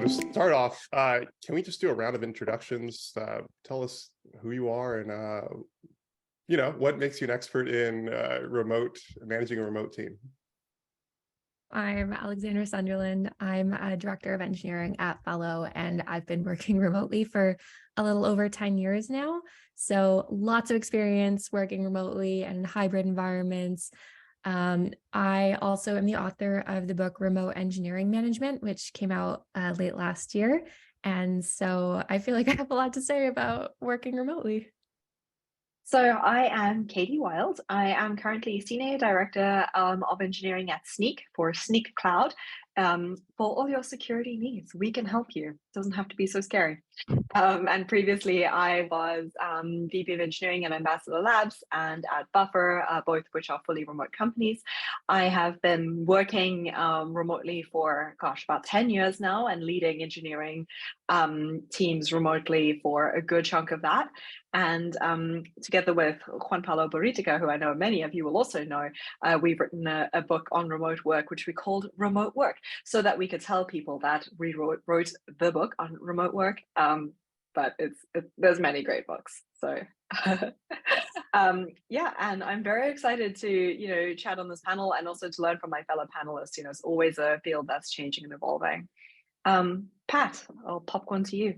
to start off, can we just do a round of introductions? Tell us who you are and what makes you an expert in managing a remote team. I'm Alexandra Sunderland. I'm a director of engineering at Fellow, and I've been working remotely for a little over 10 years now. So lots of experience working remotely and in hybrid environments. I also am the author of the book Remote Engineering Management, which came out late last year. And so I feel like I have a lot to say about working remotely. So I am Katie Wilde. I am currently Senior Director of Engineering at Snyk for Snyk Cloud. For all your security needs, we can help you. It doesn't have to be so scary. And previously I was VP of Engineering at Ambassador Labs and at Buffer, both of which are fully remote companies. I have been working remotely for, about 10 years now and leading engineering teams remotely for a good chunk of that. And together with Juan Pablo Boritica, who I know many of you will also know, we've written a book on remote work, which we called Remote Work, so that we could tell people that we wrote the book on remote work. But there's many great books. So yeah, and I'm very excited to chat on this panel and also to learn from my fellow panelists. It's always a field that's changing and evolving. Pat, I'll pop one to you.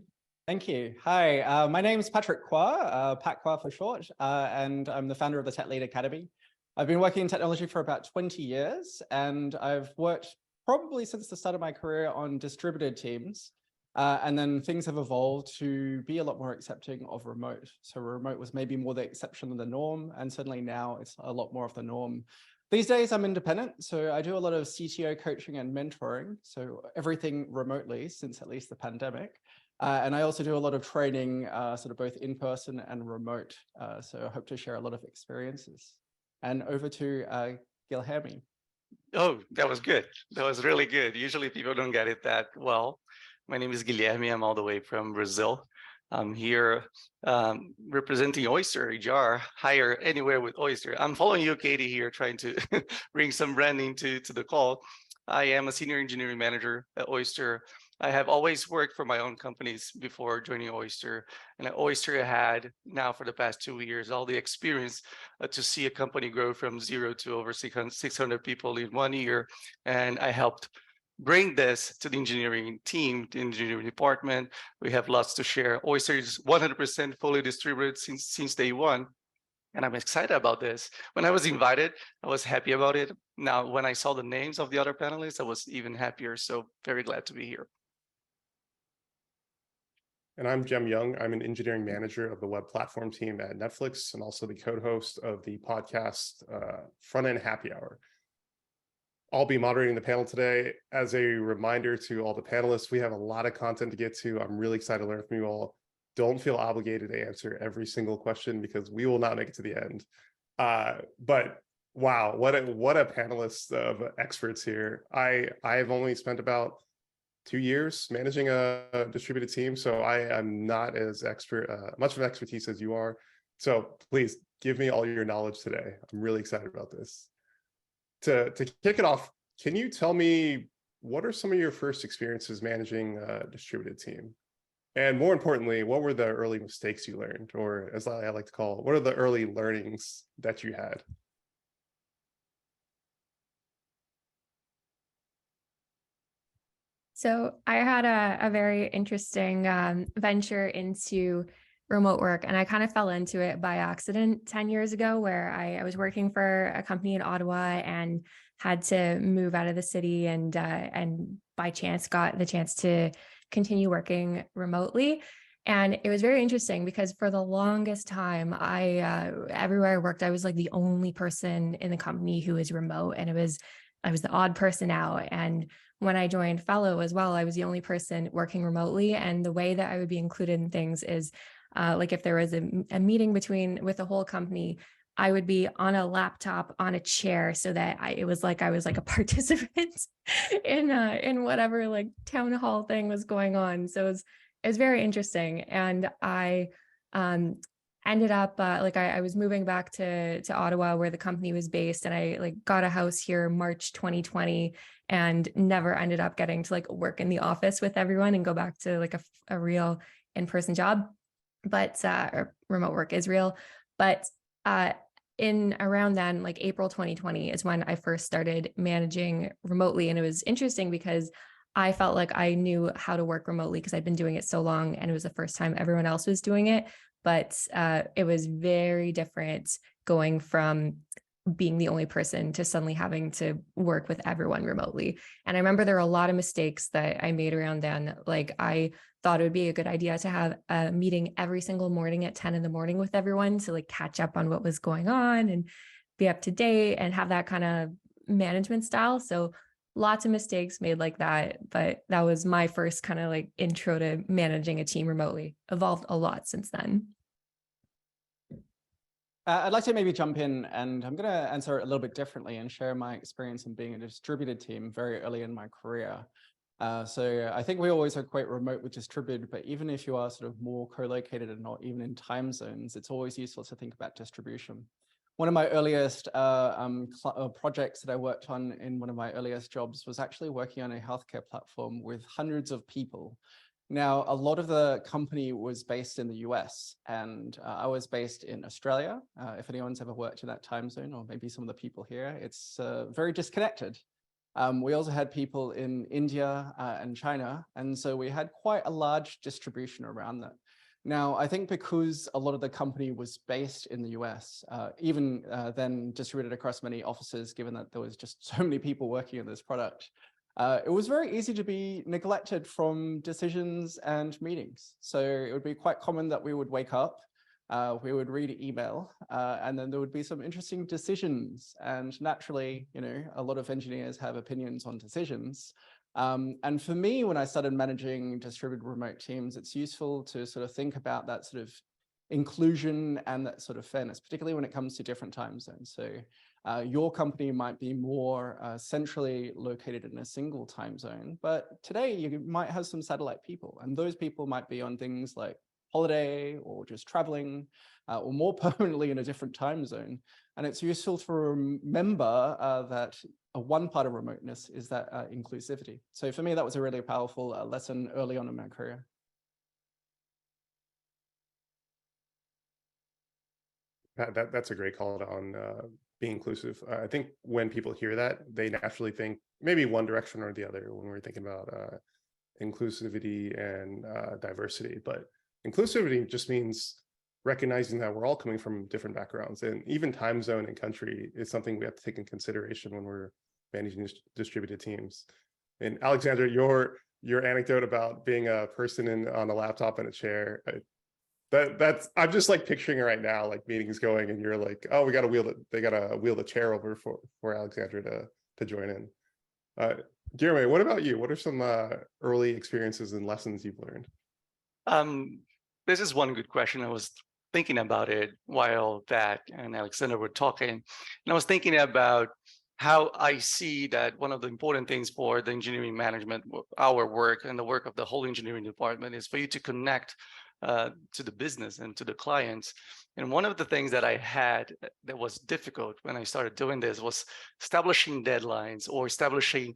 Thank you. Hi, my name is Patrick Kwa, Pat Kwa for short, and I'm the founder of the Tech Lead Academy. I've been working in technology for about 20 years, and I've worked probably since the start of my career on distributed teams. And then things have evolved to be a lot more accepting of remote. So remote was maybe more the exception than the norm, and certainly now it's a lot more of the norm. These days I'm independent, so I do a lot of CTO coaching and mentoring, so everything remotely since at least the pandemic. And I also do a lot of training, sort of both in person and remote. So I hope to share a lot of experiences. And over to Guilherme. Oh, that was good. That was really good. Usually people don't get it that well. My name is Guilherme. I'm all the way from Brazil. I'm here representing Oyster, HR, hire anywhere with Oyster. I'm following you, Katie, here, trying to bring some branding to the call. I am a senior engineering manager at Oyster. I have always worked for my own companies before joining Oyster. And at Oyster, I had now for the past 2 years, all the experience to see a company grow from 0 to over 600 people in 1 year. And I helped bring this to the engineering team, the engineering department. We have lots to share. Oyster is 100% fully distributed since day one. And I'm excited about this. When I was invited, I was happy about it. Now, when I saw the names of the other panelists, I was even happier. So very glad to be here. And I'm Jem Young. I'm an engineering manager of the web platform team at Netflix and also the co-host of the podcast Front End Happy Hour. I'll be moderating the panel today. As a reminder to all the panelists, we have a lot of content to get to. I'm really excited to learn from you all. Don't feel obligated to answer every single question because we will not make it to the end. But wow, what a panelist of experts here. I've only spent about 2 years managing a distributed team, so I am not as much of an expertise as you are. So please give me all your knowledge today. I'm really excited about this. To kick it off, can you tell me what are some of your first experiences managing a distributed team? And more importantly, what were the early mistakes you learned, or as I like to call it, what are the early learnings that you had? So I had a very interesting venture into remote work, and I kind of fell into it by accident 10 years ago, where I was working for a company in Ottawa and had to move out of the city, and by chance got the chance to continue working remotely. And it was very interesting because for the longest time, everywhere I worked, I was like the only person in the company who was remote, and I was the odd person out. And when I joined Fellow as well, I was the only person working remotely. And the way that I would be included in things is like if there was a meeting with the whole company, I would be on a laptop on a chair so that it was like I was like a participant in whatever like town hall thing was going on. So it was very interesting. And I ended up like I was moving back to Ottawa where the company was based, and I like got a house here March 2020 and never ended up getting to like work in the office with everyone and go back to like a real in-person job. But or remote work is real. But in around then, like April 2020 is when I first started managing remotely. And it was interesting because I felt like I knew how to work remotely because I'd been doing it so long, and it was the first time everyone else was doing it. But it was very different going from being the only person to suddenly having to work with everyone remotely. And I remember there were a lot of mistakes that I made around then. Like I thought it would be a good idea to have a meeting every single morning at 10 in the morning with everyone to like catch up on what was going on and be up to date and have that kind of management style. So lots of mistakes made like that, but that was my first kind of like intro to managing a team remotely. Evolved a lot since then. I'd like to maybe jump in, and I'm going to answer it a little bit differently and share my experience in being a distributed team very early in my career. So I think we always equate remote with distributed, but even if you are sort of more co-located and not even in time zones, it's always useful to think about distribution. One of my earliest projects that I worked on in one of my earliest jobs was actually working on a healthcare platform with hundreds of people. Now, a lot of the company was based in the US, and I was based in Australia. If anyone's ever worked in that time zone, or maybe some of the people here, it's very disconnected. We also had people in India and China, and so we had quite a large distribution around that. Now, I think because a lot of the company was based in the US, even then distributed across many offices, given that there was just so many people working on this product, it was very easy to be neglected from decisions and meetings. So it would be quite common that we would wake up, we would read email, and then there would be some interesting decisions. And naturally, you know, a lot of engineers have opinions on decisions. And for me, when I started managing distributed remote teams, it's useful to sort of think about that sort of inclusion and that sort of fairness, particularly when it comes to different time zones. So your company might be more centrally located in a single time zone, but today you might have some satellite people, and those people might be on things like holiday or just traveling or more permanently in a different time zone. And it's useful to remember that one part of remoteness is that inclusivity. So for me, that was a really powerful lesson early on in my career. That's a great call on being inclusive. I think when people hear that, they naturally think maybe one direction or the other when we're thinking about inclusivity and diversity. But inclusivity just means recognizing that we're all coming from different backgrounds, and even time zone and country is something we have to take in consideration when we're managing distributed teams. And Alexandra, your anecdote about being a person on a laptop in a chair, that's I'm just like picturing it right now, like meetings going and you're like, oh, they gotta wheel the chair over for Alexandra to join in. Guilherme, what about you? What are some early experiences and lessons you've learned? This is one good question. I was thinking about it while Pat and Alexandra were talking, and I was thinking about how I see that one of the important things for the engineering management, our work and the work of the whole engineering department, is for you to connect to the business and to the clients. And one of the things that I had that was difficult when I started doing this was establishing deadlines or establishing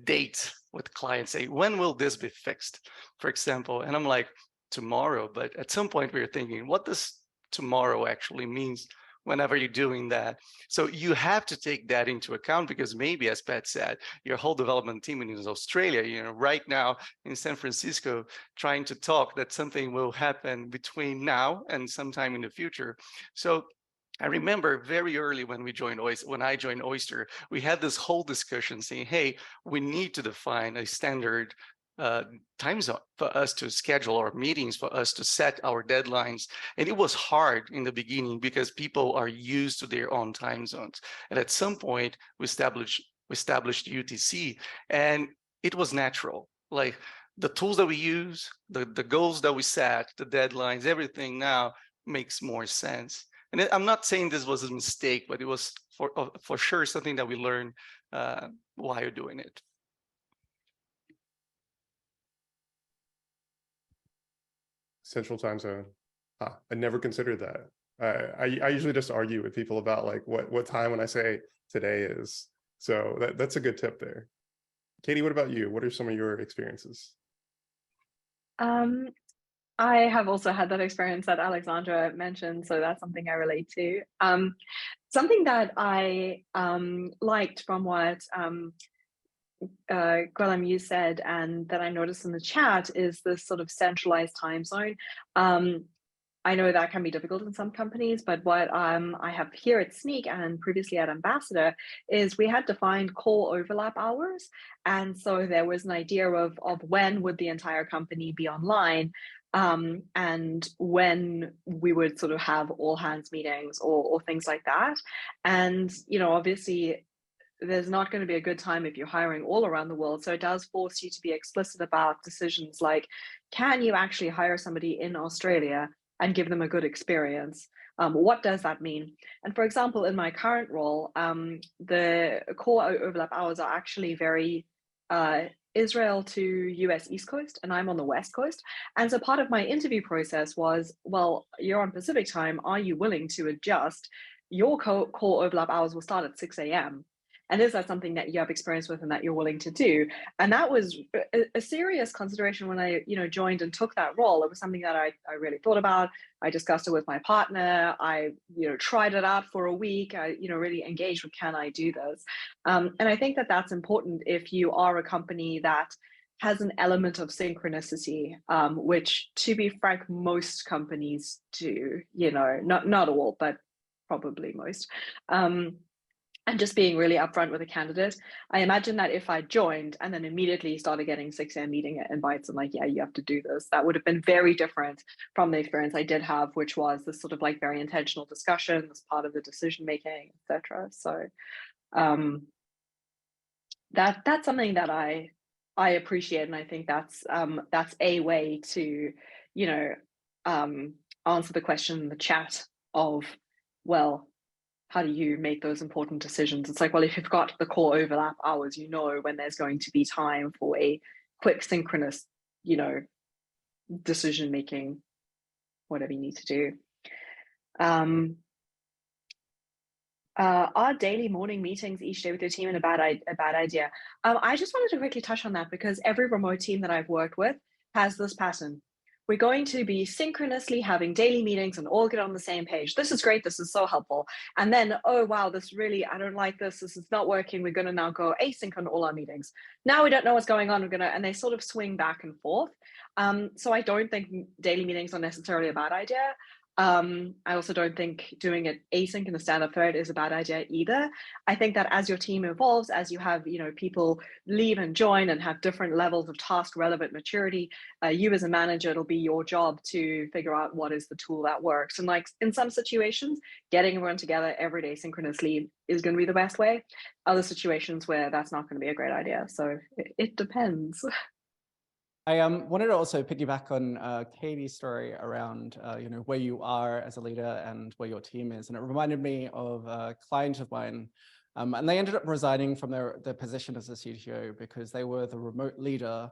dates with clients. Say, when will this be fixed, for example? And I'm like, tomorrow. But at some point we were thinking, what does tomorrow actually means whenever you're doing that? So you have to take that into account, because maybe, as Pat said, your whole development team in Australia, you know, right now in San Francisco, trying to talk that something will happen between now and sometime in the future. So I remember very early when I joined Oyster, we had this whole discussion saying, hey, we need to define a standard time zone for us to schedule our meetings, for us to set our deadlines. And it was hard in the beginning because people are used to their own time zones. And at some point we established UTC, and it was natural. Like the tools that we use, the goals that we set, the deadlines, everything now makes more sense. And I'm not saying this was a mistake, but it was for sure something that we learned while you're doing it. Central time zone. I never considered that. I usually just argue with people about like what time when I say today is. So that's a good tip there. Katie, what about you? What are some of your experiences? I have also had that experience that Alexandra mentioned, so that's something I relate to. Something that I liked from what Guilherme, you said, and that I noticed in the chat, is this sort of centralized time zone. I know that can be difficult in some companies, but what I have here at Snyk and previously at Ambassador is we had defined call overlap hours. And so there was an idea of when would the entire company be online, and when we would sort of have all hands meetings or things like that. And, you know, obviously, there's not going to be a good time if you're hiring all around the world. So it does force you to be explicit about decisions like, can you actually hire somebody in Australia and give them a good experience? What does that mean? And for example, in my current role, the core overlap hours are actually very Israel to US East Coast, and I'm on the West Coast. And so part of my interview process was, well, you're on Pacific time. Are you willing to adjust? Your core overlap hours will start at 6 a.m. And is that something that you have experience with and that you're willing to do? And that was a serious consideration when I, joined and took that role. It was something that I really thought about. I discussed it with my partner. I, tried it out for a week. I, really engaged with, can I do this? And I think that that's important if you are a company that has an element of synchronicity, which, to be frank, most companies do, not all, but probably most. And just being really upfront with a candidate. I imagine that if I joined and then immediately started getting 6 a.m. meeting invites and like, yeah, you have to do this, that would have been very different from the experience I did have, which was this sort of like very intentional discussion as part of the decision making, etc. So that's something that I appreciate, and I think that's a way to answer the question in the chat of, well, how do you make those important decisions? It's like, well, if you've got the core overlap hours, when there's going to be time for a quick synchronous, decision making, whatever you need to do. Are daily morning meetings each day with your team a bad idea? I just wanted to quickly touch on that because every remote team that I've worked with has this pattern. We're going to be synchronously having daily meetings and all get on the same page. This is great. This is so helpful. And then, oh, wow, I don't like this. This is not working. We're going to now go async on all our meetings. Now we don't know what's going on. And they sort of swing back and forth. So I don't think daily meetings are necessarily a bad idea. I also don't think doing it async in a stand-up thread is a bad idea either. I think that as your team evolves, as you have people leave and join and have different levels of task relevant maturity, you as a manager, it'll be your job to figure out what is the tool that works. And like in some situations, getting everyone together every day synchronously is going to be the best way. Other situations where that's not going to be a great idea. So it depends. I wanted to also piggyback on Katie's story around where you are as a leader and where your team is, and it reminded me of a client of mine, and they ended up resigning from their position as a CTO because they were the remote leader,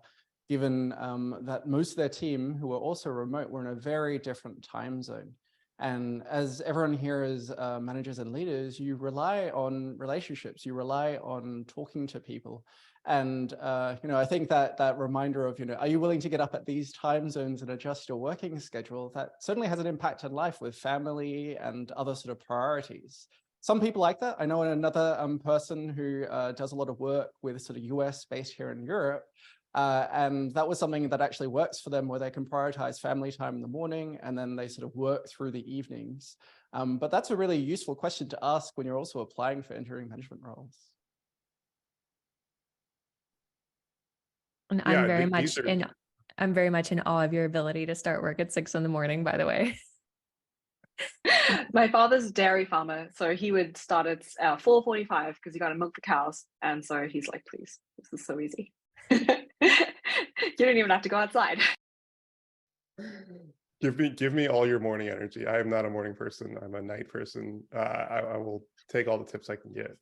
given that most of their team, who were also remote, were in a very different time zone. And as everyone here is managers and leaders, you rely on relationships, you rely on talking to people. And, I think that reminder of, are you willing to get up at these time zones and adjust your working schedule? That certainly has an impact on life with family and other sort of priorities. Some people like that. I know another person who does a lot of work with sort of US based here in Europe. And that was something that actually works for them, where they can prioritize family time in the morning and then they sort of work through the evenings. But that's a really useful question to ask when you're also applying for engineering management roles. And Yeah, I'm very much in awe of your ability to start work at 6 a.m, by the way. My father's a dairy farmer, so he would start at 4:45 because he got to milk the cows. And so he's like, please, this is so easy. You don't even have to go outside. Give me all your morning energy. I am not a morning person. I'm a night person. I will take all the tips I can get.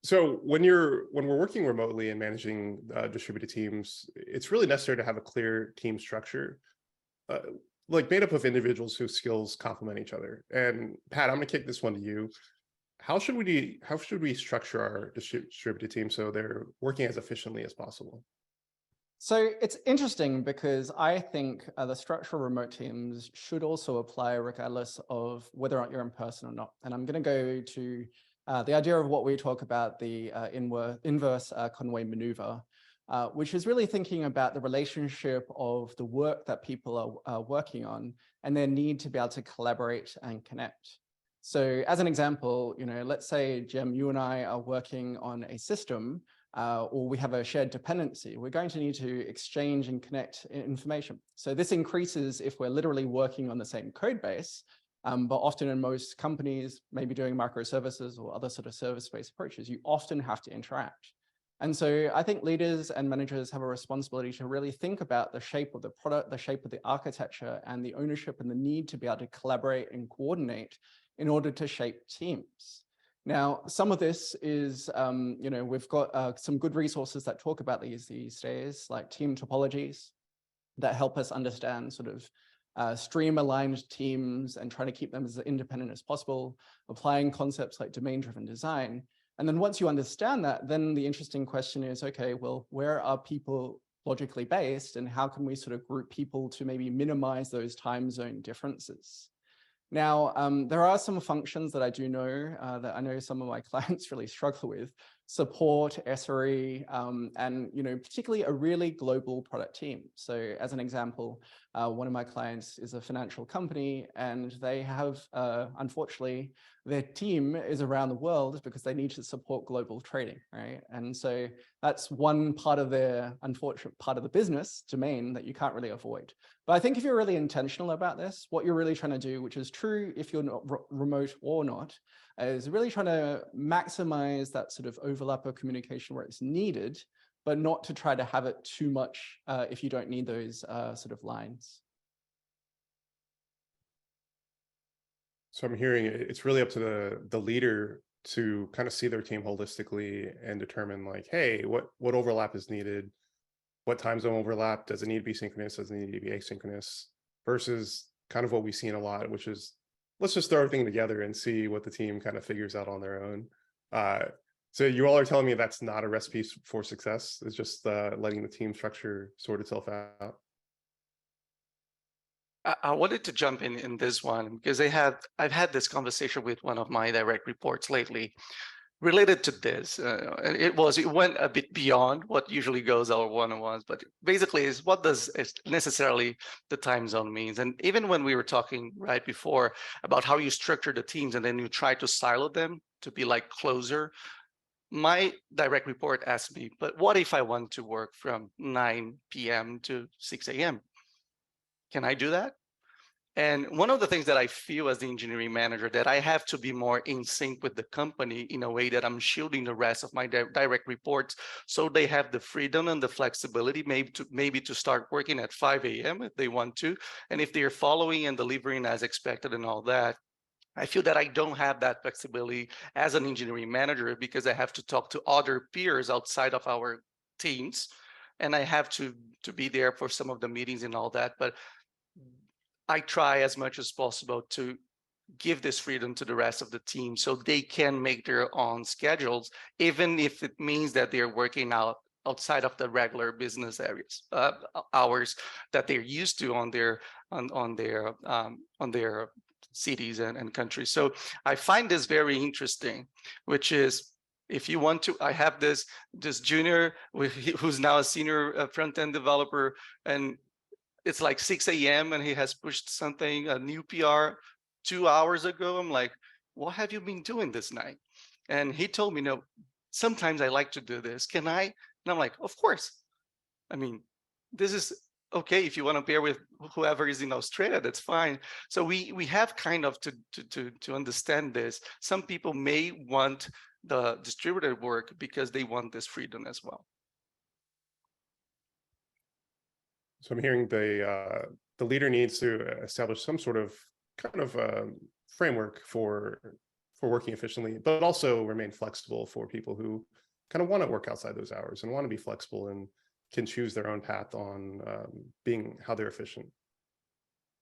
So when we're working remotely and managing distributed teams, it's really necessary to have a clear team structure. like made up of individuals whose skills complement each other. And Pat, I'm going to kick this one to you. How should we structure our distributed team so they're working as efficiently as possible? So it's interesting because I think the structure of remote teams should also apply regardless of whether or not you're in person or not. And I'm going to go to the idea of what we talk about, the inverse Conway maneuver, which is really thinking about the relationship of the work that people are working on and their need to be able to collaborate and connect. So as an example, let's say, Jim, you and I are working on a system or we have a shared dependency. We're going to need to exchange and connect information. So this increases if we're literally working on the same code base, but often in most companies, maybe doing microservices or other sort of service-based approaches, you often have to interact. And so I think leaders and managers have a responsibility to really think about the shape of the product, the shape of the architecture, and the ownership and the need to be able to collaborate and coordinate in order to shape teams. Now, some of this is, we've got some good resources that talk about these days, like team topologies that help us understand sort of stream-aligned teams and trying to keep them as independent as possible, applying concepts like domain-driven design. And then once you understand that, then the interesting question is, okay, well, where are people logically based and how can we sort of group people to maybe minimize those time zone differences? Now, there are some functions that I do know that I know some of my clients really struggle with: support, SRE, and particularly a really global product team. So as an example, one of my clients is a financial company, and they have, unfortunately, their team is around the world because they need to support global trading, right? And so that's one part of their unfortunate part of the business domain that you can't really avoid. But I think if you're really intentional about this, what you're really trying to do, which is true if you're not remote or not, is really trying to maximize that sort of overlap of communication where it's needed, but not to try to have it too much if you don't need those sort of lines. So I'm hearing it's really up to the leader to kind of see their team holistically and determine, like, hey, what overlap is needed? What time zone overlap? Does it need to be synchronous? Does it need to be asynchronous? Versus kind of what we see in a lot, which is, let's just throw everything together and see what the team kind of figures out on their own. So you all are telling me that's not a recipe for success. It's just letting the team structure sort itself out. I wanted to jump in this one because I've had this conversation with one of my direct reports lately related to this. It went a bit beyond what usually goes our one-on-ones, but basically is what does necessarily the time zone means. And even when we were talking right before about how you structure the teams and then you try to silo them to be like closer, my direct report asked me, but what if I want to work from 9 p.m. to 6 a.m.? Can I do that? And one of the things that I feel as the engineering manager that I have to be more in sync with the company in a way that I'm shielding the rest of my direct reports so they have the freedom and the flexibility maybe to start working at 5 a.m. if they want to. And if they're following and delivering as expected and all that, I feel that I don't have that flexibility as an engineering manager because I have to talk to other peers outside of our teams. And I have to be there for some of the meetings and all that. But I try as much as possible to give this freedom to the rest of the team so they can make their own schedules, even if it means that they're working outside of the regular business areas, hours that they're used to on their cities and countries. So I find this very interesting, which is, if you want to, I have this junior who's now a senior front-end developer, and it's like 6 a.m. and he has pushed something, a new PR 2 hours ago. I'm like, what have you been doing this night? And he told me, no, sometimes I like to do this. Can I? And I'm like, of course. I mean, this is okay. If you want to pair with whoever is in Australia, that's fine. So we have kind of to understand this. Some people may want the distributed work because they want this freedom as well. So I'm hearing the leader needs to establish some sort of kind of framework for working efficiently, but also remain flexible for people who kind of want to work outside those hours and want to be flexible and can choose their own path on being how they're efficient.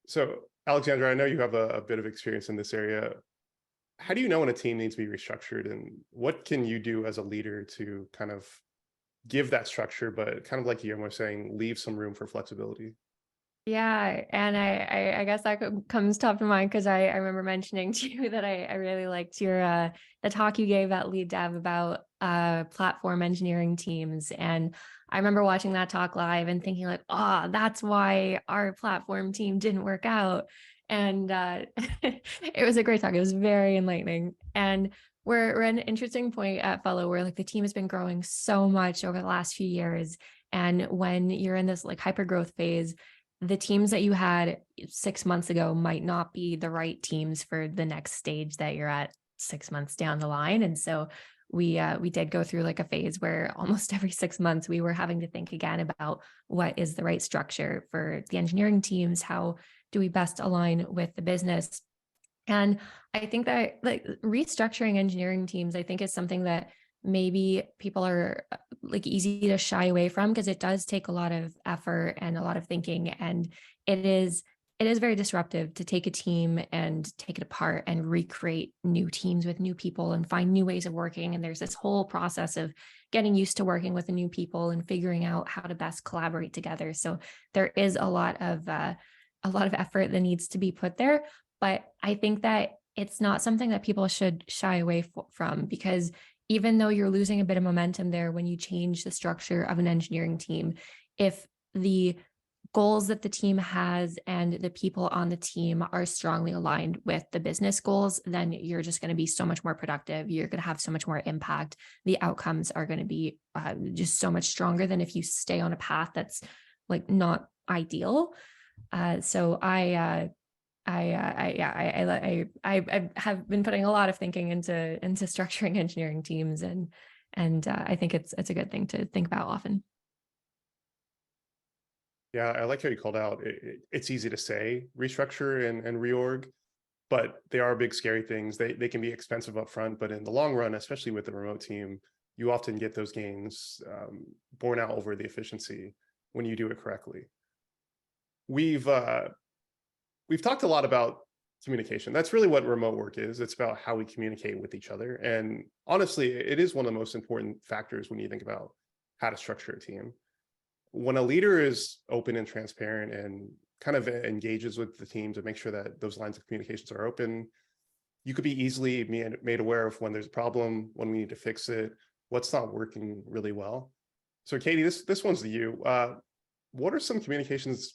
So, Alexandra, I know you have a bit of experience in this area. How do you know when a team needs to be restructured, and what can you do as a leader to kind of give that structure, but kind of like Guillermo was saying, leave some room for flexibility? Yeah, and I guess that comes top of mind because I remember mentioning to you that I really liked your the talk you gave at Lead Dev about platform engineering teams. And I remember watching that talk live and thinking like, oh, that's why our platform team didn't work out. And it was a great talk. It was very enlightening. And we're at an interesting point at Fellow where like the team has been growing so much over the last few years. And when you're in this like hyper growth phase, the teams that you had 6 months ago might not be the right teams for the next stage that you're at 6 months down the line. And so we did go through like a phase where almost every 6 months we were having to think again about what is the right structure for the engineering teams, how do we best align with the business. And I think that like restructuring engineering teams, I think is something that maybe people are like easy to shy away from because it does take a lot of effort and a lot of thinking. And it is very disruptive to take a team and take it apart and recreate new teams with new people and find new ways of working. And there's this whole process of getting used to working with the new people and figuring out how to best collaborate together. So there is a lot of effort that needs to be put there. But I think that it's not something that people should shy away from, because even though you're losing a bit of momentum there when you change the structure of an engineering team, if the goals that the team has and the people on the team are strongly aligned with the business goals, then you're just going to be so much more productive. You're going to have so much more impact. The outcomes are going to be just so much stronger than if you stay on a path that's like not ideal. So I have been putting a lot of thinking into structuring engineering teams, and I think it's a good thing to think about often. Yeah, I like how you called out. It's easy to say restructure and reorg, but they are big, scary things. They can be expensive up front, but in the long run, especially with the remote team, you often get those gains borne out over the efficiency when you do it correctly. We've talked a lot about communication. That's really what remote work is. It's about how we communicate with each other. And honestly, it is one of the most important factors when you think about how to structure a team. When a leader is open and transparent and kind of engages with the team to make sure that those lines of communications are open, you could be easily made aware of when there's a problem, when we need to fix it, what's not working really well. So Katie, this one's to you. What are some communications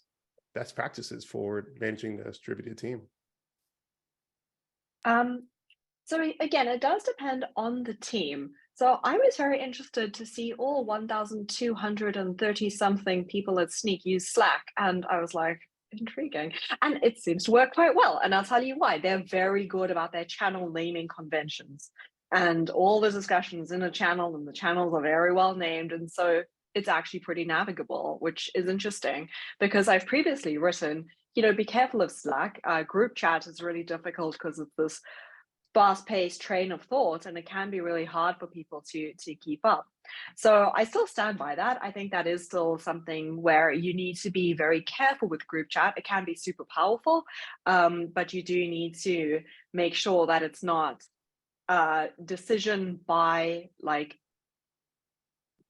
best practices for managing the distributed team? So again, it does depend on the team. So I was very interested to see all 1,230 something people at Snyk use Slack. And I was like, intriguing. And it seems to work quite well. And I'll tell you why. They're very good about their channel naming conventions. And all the discussions in a channel, and the channels are very well named. And so it's actually pretty navigable, which is interesting because I've previously written, be careful of Slack. Group chat is really difficult because of this fast-paced train of thought, and it can be really hard for people to keep up. So I still stand by that. I think that is still something where you need to be very careful with group chat. It can be super powerful, but you do need to make sure that it's not decision by like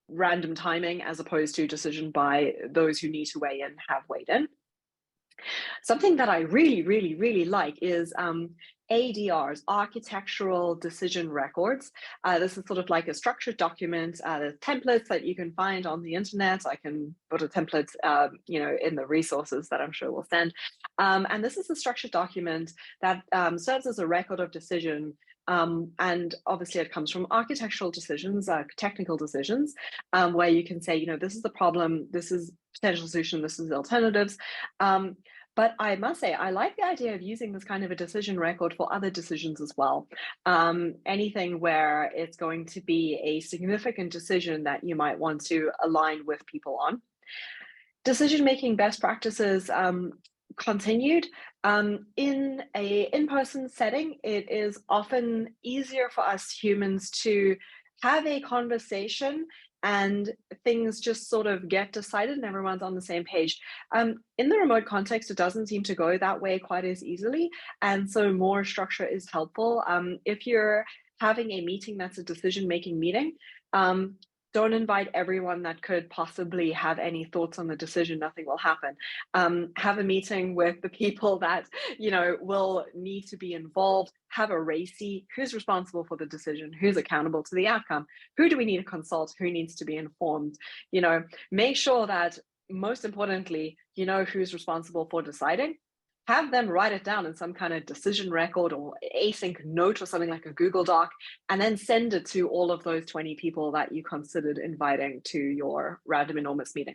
random timing as opposed to decision by those who need to weigh in have weighed in. Something that I really, really, really like is ADRs, architectural decision records. This is sort of like a structured document. There's templates that you can find on the internet. I can put a template, in the resources that I'm sure we'll send. And this is a structured document that serves as a record of decision. And obviously it comes from architectural decisions, technical decisions, where you can say, this is the problem, this is potential solution, this is alternatives. But I must say, I like the idea of using this kind of a decision record for other decisions as well. Anything where it's going to be a significant decision that you might want to align with people on. Decision-making best practices continued. In a in-person setting, it is often easier for us humans to have a conversation and things just sort of get decided and everyone's on the same page. In the remote context, it doesn't seem to go that way quite as easily. And so more structure is helpful. If you're having a meeting that's a decision-making meeting, don't invite everyone that could possibly have any thoughts on the decision. Nothing will happen. Have a meeting with the people that, you know, will need to be involved. Have a RACI. Who's responsible for the decision? Who's accountable to the outcome? Who do we need to consult? Who needs to be informed? You know, make sure that, most importantly, you know who's responsible for deciding. Have them write it down in some kind of decision record or async note or something like a Google Doc, and then send it to all of those 20 people that you considered inviting to your random enormous meeting.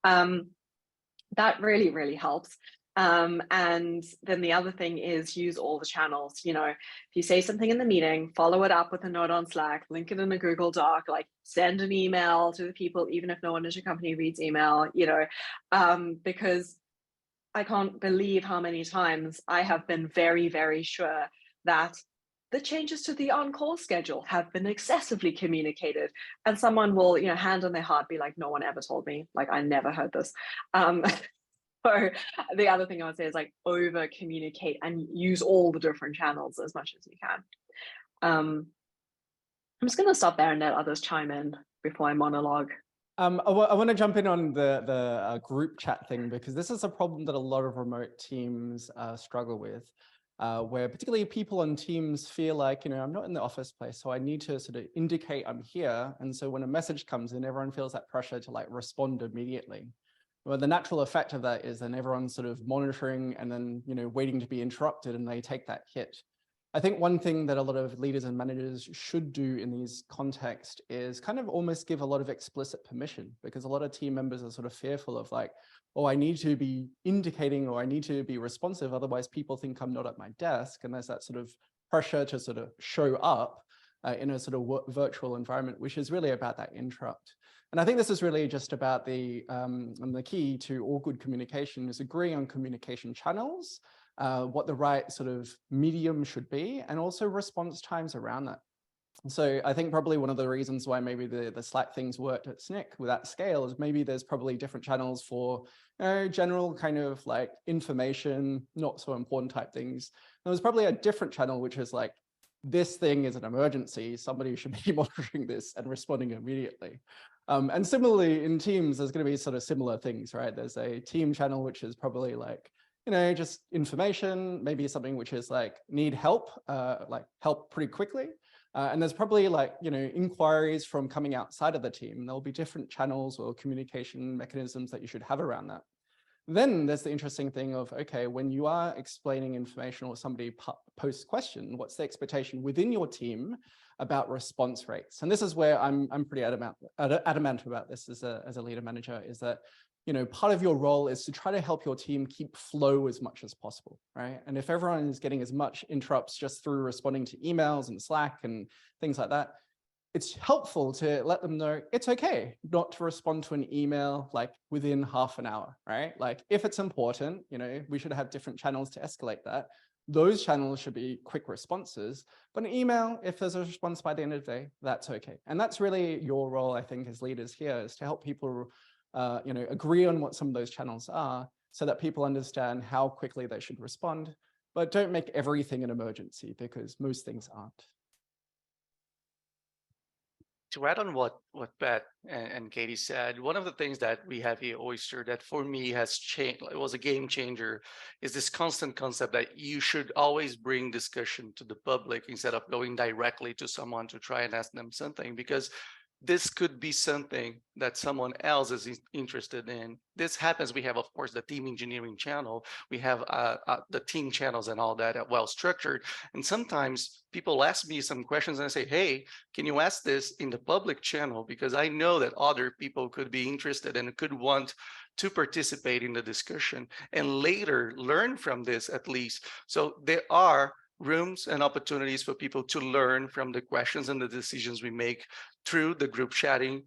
That really, really helps. And then the other thing is use all the channels. You know, if you say something in the meeting, follow it up with a note on Slack, link it in a Google Doc, like send an email to the people, even if no one in your company reads email, you know, because I can't believe how many times I have been very, very sure that the changes to the on-call schedule have been excessively communicated, and someone will, you know, hand on their heart, be like, no one ever told me, like, I never heard this. So the other thing I would say is, like, over communicate and use all the different channels as much as you can. I'm just going to stop there and let others chime in before I monologue. I want to jump in on the group chat thing, because this is a problem that a lot of remote teams struggle with, where particularly people on teams feel like, you know, I'm not in the office place, so I need to sort of indicate I'm here. And so when a message comes in, everyone feels that pressure to like respond immediately. Well, the natural effect of that is then everyone's sort of monitoring and then, you know, waiting to be interrupted, and they take that hit. I think one thing that a lot of leaders and managers should do in these contexts is kind of almost give a lot of explicit permission, because a lot of team members are sort of fearful of like, oh, I need to be indicating or I need to be responsive, otherwise people think I'm not at my desk. And there's that sort of pressure to sort of show up in a sort of virtual environment, which is really about that interrupt. And I think this is really just about the key to all good communication is agreeing on communication channels, what the right sort of medium should be, and also response times around that. So I think probably one of the reasons why maybe the Slack things worked at Snyk with that scale is maybe there's probably different channels for general kind of like information, not so important type things. There was probably a different channel, which is like, this thing is an emergency, somebody should be monitoring this and responding immediately. And similarly in Teams, there's going to be sort of similar things, right? There's a team channel, which is probably like, you know, just information, maybe something which is like need help, like help pretty quickly. And there's probably like, you know, inquiries from coming outside of the team. There'll be different channels or communication mechanisms that you should have around that. Then there's the interesting thing of, okay, when you are explaining information or somebody posts question, what's the expectation within your team about response rates? And this is where I'm pretty adamant about this as a leader manager, is that, you know, part of your role is to try to help your team keep flow as much as possible, right? And if everyone is getting as much interrupts just through responding to emails and Slack and things like that, it's helpful to let them know it's okay not to respond to an email like within half an hour, right? Like if it's important, you know, we should have different channels to escalate that. Those channels should be quick responses, but an email, if there's a response by the end of the day, that's okay. And that's really your role, I think, as leaders here, is to help people you know, agree on what some of those channels are so that people understand how quickly they should respond, but don't make everything an emergency, because most things aren't. To add on what Pat and Katie said, one of the things that we have here at Oyster that for me has changed, it was a game changer, is this constant concept that you should always bring discussion to the public instead of going directly to someone to try and ask them something, because this could be something that someone else is interested in. This happens. We have, of course, the team engineering channel. We have the team channels and all that well structured. And sometimes people ask me some questions and I say, hey, can you ask this in the public channel? Because I know that other people could be interested and could want to participate in the discussion and later learn from this at least. So there are rooms and opportunities for people to learn from the questions and the decisions we make through the group chatting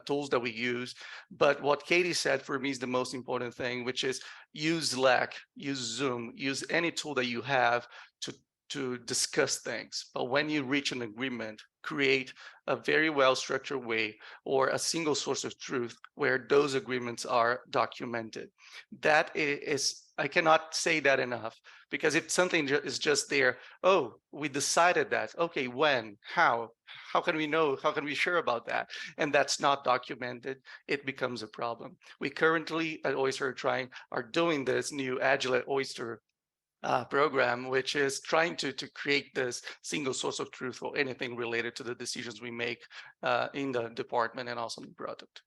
tools that we use. But what Katie said for me is the most important thing, which is use Slack, use Zoom, use any tool that you have to discuss things. But when you reach an agreement, create a very well-structured way or a single source of truth where those agreements are documented. That is, I cannot say that enough, because if something is just there, oh, we decided that, okay, when, how can we know, how can we be sure about that? And that's not documented, it becomes a problem. We currently at Oyster are doing this new Agile at Oyster program, which is trying to create this single source of truth for anything related to the decisions we make in the department and also in the product.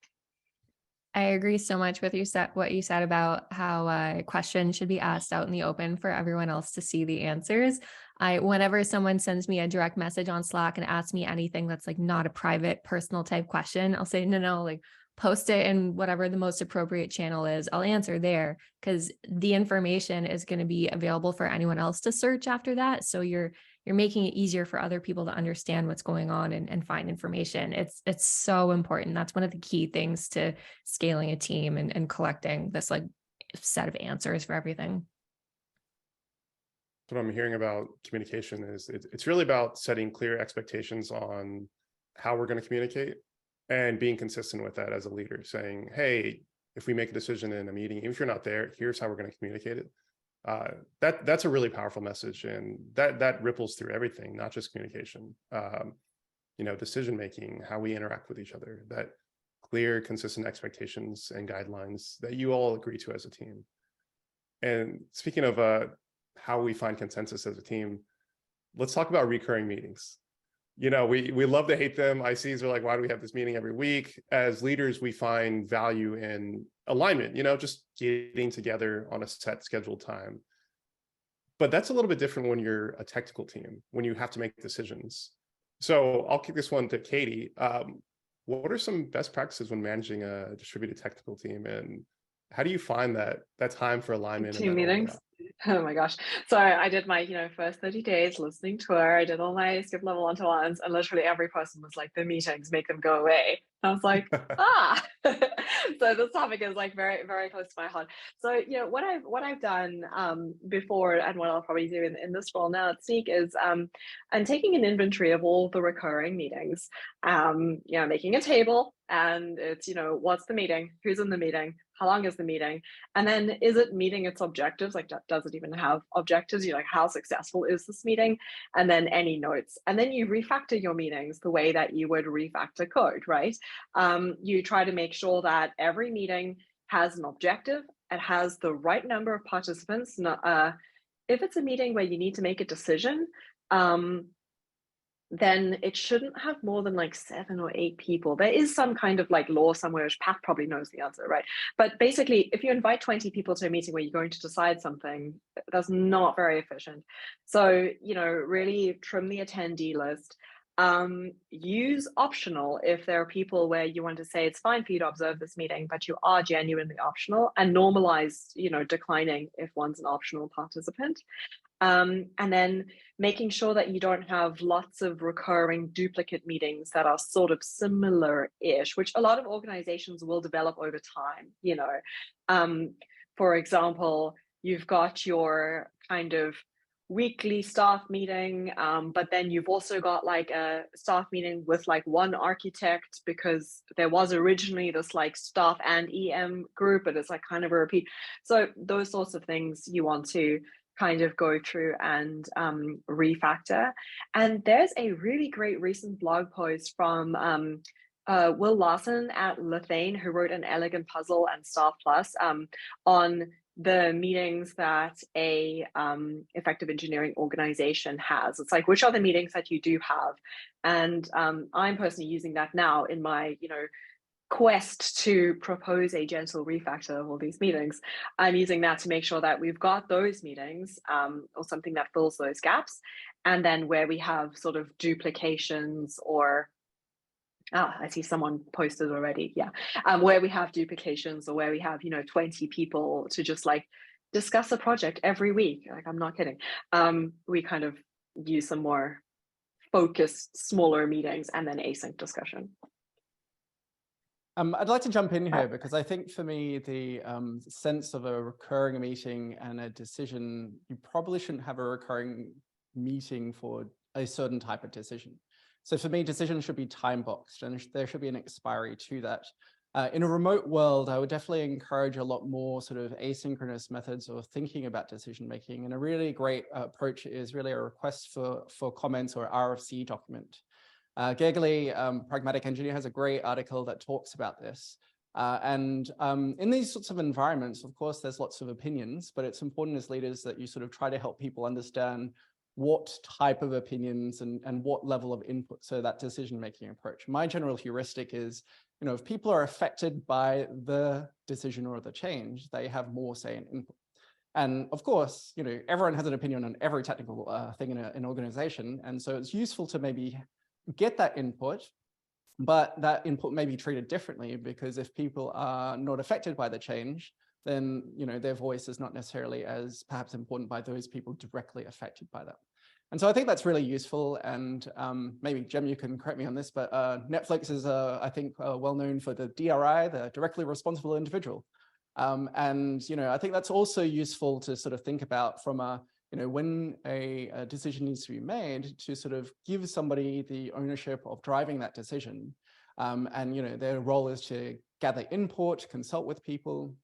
I agree so much with what you said about how questions should be asked out in the open for everyone else to see the answers. Whenever someone sends me a direct message on Slack and asks me anything that's like not a private personal type question, I'll say, no, like post it in whatever the most appropriate channel is. I'll answer there because the information is going to be available for anyone else to search after that. So you're making it easier for other people to understand what's going on and find information. It's so important. That's one of the key things to scaling a team and collecting this like set of answers for everything. What I'm hearing about communication is it's really about setting clear expectations on how we're going to communicate and being consistent with that as a leader, saying, hey, if we make a decision in a meeting, even if you're not there, here's how we're going to communicate it. That's a really powerful message, and that ripples through everything, not just communication. Decision making, how we interact with each other, that clear, consistent expectations and guidelines that you all agree to as a team. And speaking of how we find consensus as a team, let's talk about recurring meetings. We love to hate them. ICs are like, why do we have this meeting every week? As leaders, we find value in alignment, just getting together on a set scheduled time. But that's a little bit different when you're a technical team, when you have to make decisions. So I'll kick this one to Katie. What are some best practices when managing a distributed technical team? And how do you find that time for alignment? Team meetings? Oh my gosh. So I did my, first 30 days listening tour. I did all my skip level one-to-ones, and literally every person was like, the meetings, make them go away. I was like, so this topic is like very, very close to my heart. So, what I've done before, and what I'll probably do in this role now at Snyk is I'm taking an inventory of all the recurring meetings, making a table, and it's, what's the meeting, who's in the meeting, how long is the meeting, and then is it meeting its objectives? Like, does it even have objectives? How successful is this meeting? And then any notes, and then you refactor your meetings the way that you would refactor code, right? You try to make sure that every meeting has an objective, it has the right number of participants. If it's a meeting where you need to make a decision, then it shouldn't have more than like 7 or 8 people. There is some kind of like law somewhere, which Pat probably knows the answer, right? But basically, if you invite 20 people to a meeting where you're going to decide something, that's not very efficient. So, really trim the attendee list. Use optional if there are people where you want to say it's fine for you to observe this meeting, but you are genuinely optional, and normalize, declining if one's an optional participant. And then making sure that you don't have lots of recurring duplicate meetings that are sort of similar-ish, which a lot of organizations will develop over time. For example, you've got your kind of weekly staff meeting, but then you've also got like a staff meeting with like one architect, because there was originally this like staff and EM group, but it's like kind of a repeat. So those sorts of things you want to kind of go through and refactor. And there's a really great recent blog post from Will Larson at Lethane, who wrote an elegant puzzle and Staff Plus on the meetings that a effective engineering organization has. It's like, which are the meetings that you do have? And I'm personally using that now in my, quest to propose a gentle refactor of all these meetings. I'm using that to make sure that we've got those meetings or something that fills those gaps. And then where we have sort of duplications or I see someone posted already. Yeah. Where we have duplications, or where we have, 20 people to just like discuss a project every week. Like, I'm not kidding. We kind of use some more focused, smaller meetings and then async discussion. I'd like to jump in here, because I think for me, the sense of a recurring meeting and a decision, you probably shouldn't have a recurring meeting for a certain type of decision. So for me, decisions should be time boxed and there should be an expiry to that. In a remote world, I would definitely encourage a lot more sort of asynchronous methods of thinking about decision making. And a really great approach is really a request for comments or RFC document. Gergely, Pragmatic Engineer, has a great article that talks about this. In these sorts of environments, of course, there's lots of opinions, but it's important as leaders that you sort of try to help people understand what type of opinions and what level of input, so that decision-making approach. My general heuristic is, if people are affected by the decision or the change, they have more say in input. And of course, everyone has an opinion on every technical thing in an organization. And so it's useful to maybe get that input, but that input may be treated differently, because if people are not affected by the change, then their voice is not necessarily as perhaps important by those people directly affected by that. And so I think that's really useful. And maybe Jem, you can correct me on this, but Netflix is, I think, well known for the DRI, the directly responsible individual. I think that's also useful to sort of think about from a, when a decision needs to be made, to sort of give somebody the ownership of driving that decision. Their role is to gather input, consult with people,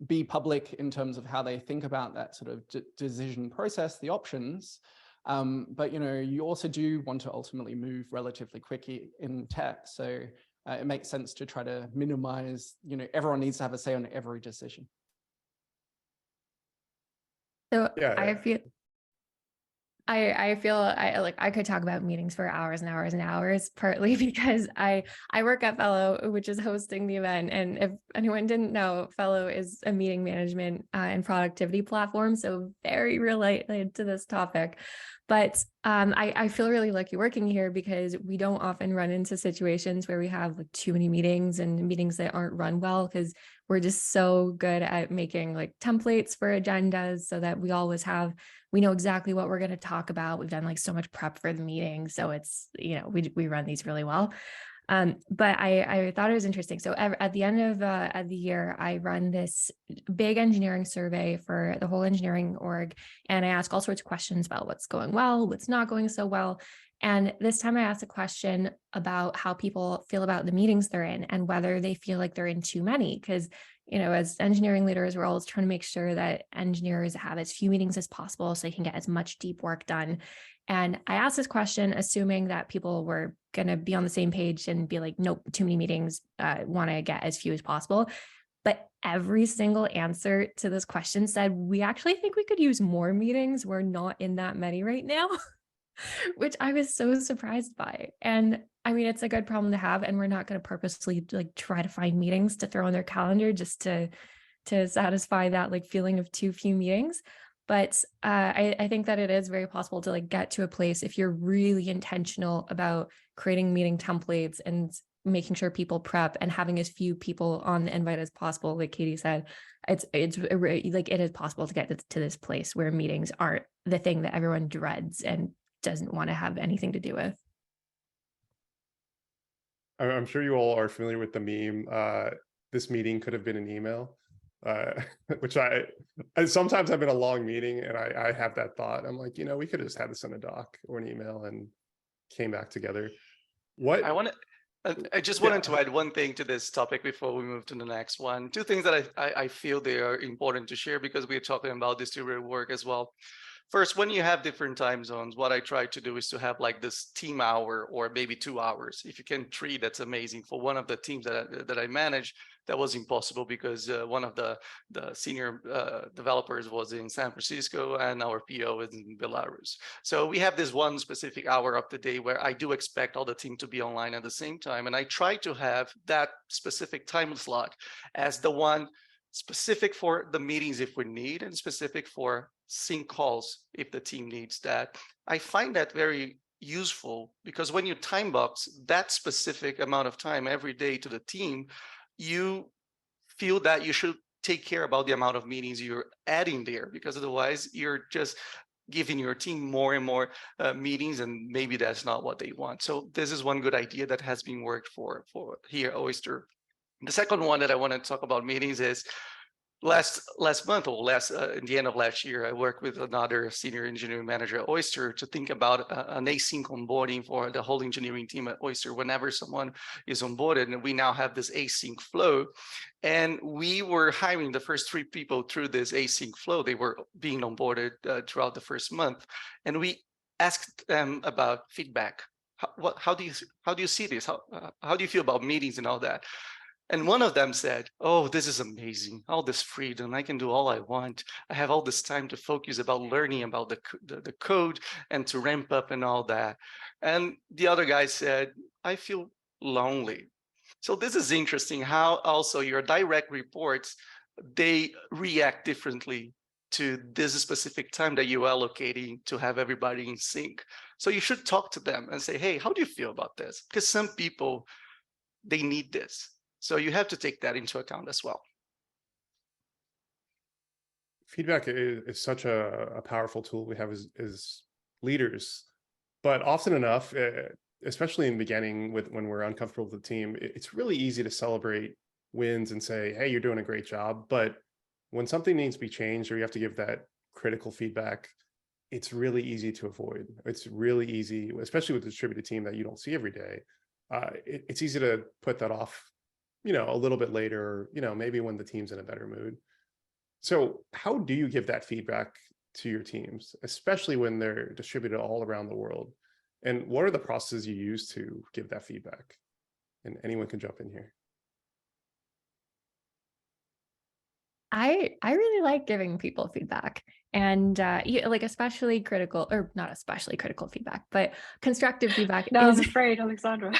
be public in terms of how they think about that sort of decision process, the options. But you also do want to ultimately move relatively quickly in tech. So it makes sense to try to minimize, everyone needs to have a say on every decision. So Yeah. I feel I could talk about meetings for hours and hours and hours, partly because I work at Fellow, which is hosting the event. And if anyone didn't know, Fellow is a meeting management and productivity platform, so very related to this topic. But I feel really lucky working here, because we don't often run into situations where we have like too many meetings and meetings that aren't run well, because we're just so good at making like templates for agendas so that we know exactly what we're going to talk about. We've done like so much prep for the meeting. So it's, we run these really well. But I thought it was interesting. So at the end of the year, I run this big engineering survey for the whole engineering org. And I ask all sorts of questions about what's going well, what's not going so well. And this time I asked a question about how people feel about the meetings they're in and whether they feel like they're in too many. Because, as engineering leaders, we're always trying to make sure that engineers have as few meetings as possible so they can get as much deep work done. And I asked this question, assuming that people were going to be on the same page and be like, nope, too many meetings, want to get as few as possible. But every single answer to this question said, we actually think we could use more meetings. We're not in that many right now, which I was so surprised by. And I mean, it's a good problem to have, and we're not going to purposely like try to find meetings to throw on their calendar just to satisfy that like feeling of too few meetings. But I think that it is very possible to like get to a place, if you're really intentional about creating meeting templates and making sure people prep and having as few people on the invite as possible. Like Katie said, it's like it is possible to get to this place where meetings aren't the thing that everyone dreads and doesn't want to have anything to do with. I'm sure you all are familiar with the meme, this meeting could have been an email, which I sometimes I've been a long meeting and I have that thought. I'm like, we could have just had this in a doc or an email and came back together. I just wanted to add one thing to this topic before we move to the next one. Two things that I feel they are important to share, because we're talking about distributed work as well. First, when you have different time zones, what I try to do is to have like this team hour or maybe 2 hours. If you can 3, that's amazing. For one of the teams that I manage, that was impossible because one of the senior developers was in San Francisco and our PO is in Belarus. So we have this one specific hour of the day where I do expect all the team to be online at the same time. And I try to have that specific time slot as the one specific for the meetings if we need, and specific for sync calls if the team needs that. I find that very useful, because when you time box that specific amount of time every day to the team, you feel that you should take care about the amount of meetings you're adding there, because otherwise you're just giving your team more and more meetings, and maybe that's not what they want. So this is one good idea that has been worked for here at Oyster. The second one that I want to talk about meetings is last month or in the end of last year, I worked with another senior engineering manager at Oyster to think about an async onboarding for the whole engineering team at Oyster whenever someone is onboarded. And we now have this async flow. And we were hiring the first 3 people through this async flow. They were being onboarded throughout the first month. And we asked them about feedback. How do you see this? How do you feel about meetings and all that? And one of them said, "Oh, this is amazing. All this freedom. I can do all I want. I have all this time to focus about learning about the code and to ramp up and all that." And the other guy said, "I feel lonely." So this is interesting how also your direct reports, they react differently to this specific time that you're allocating to have everybody in sync. So you should talk to them and say, "Hey, how do you feel about this?" Because some people, they need this. So you have to take that into account as well. Feedback is such a powerful tool we have as leaders, but often enough, especially in the beginning when we're uncomfortable with the team, it's really easy to celebrate wins and say, "Hey, you're doing a great job." But when something needs to be changed or you have to give that critical feedback, it's really easy to avoid. It's really easy, especially with a distributed team that you don't see every day. It's easy to put that off, a little bit later, maybe when the team's in a better mood. So how do you give that feedback to your teams, especially when they're distributed all around the world? And what are the processes you use to give that feedback? And anyone can jump in here. I really like giving people feedback, and like especially critical, or not especially critical feedback, but constructive feedback. No, I'm afraid, Alexandra.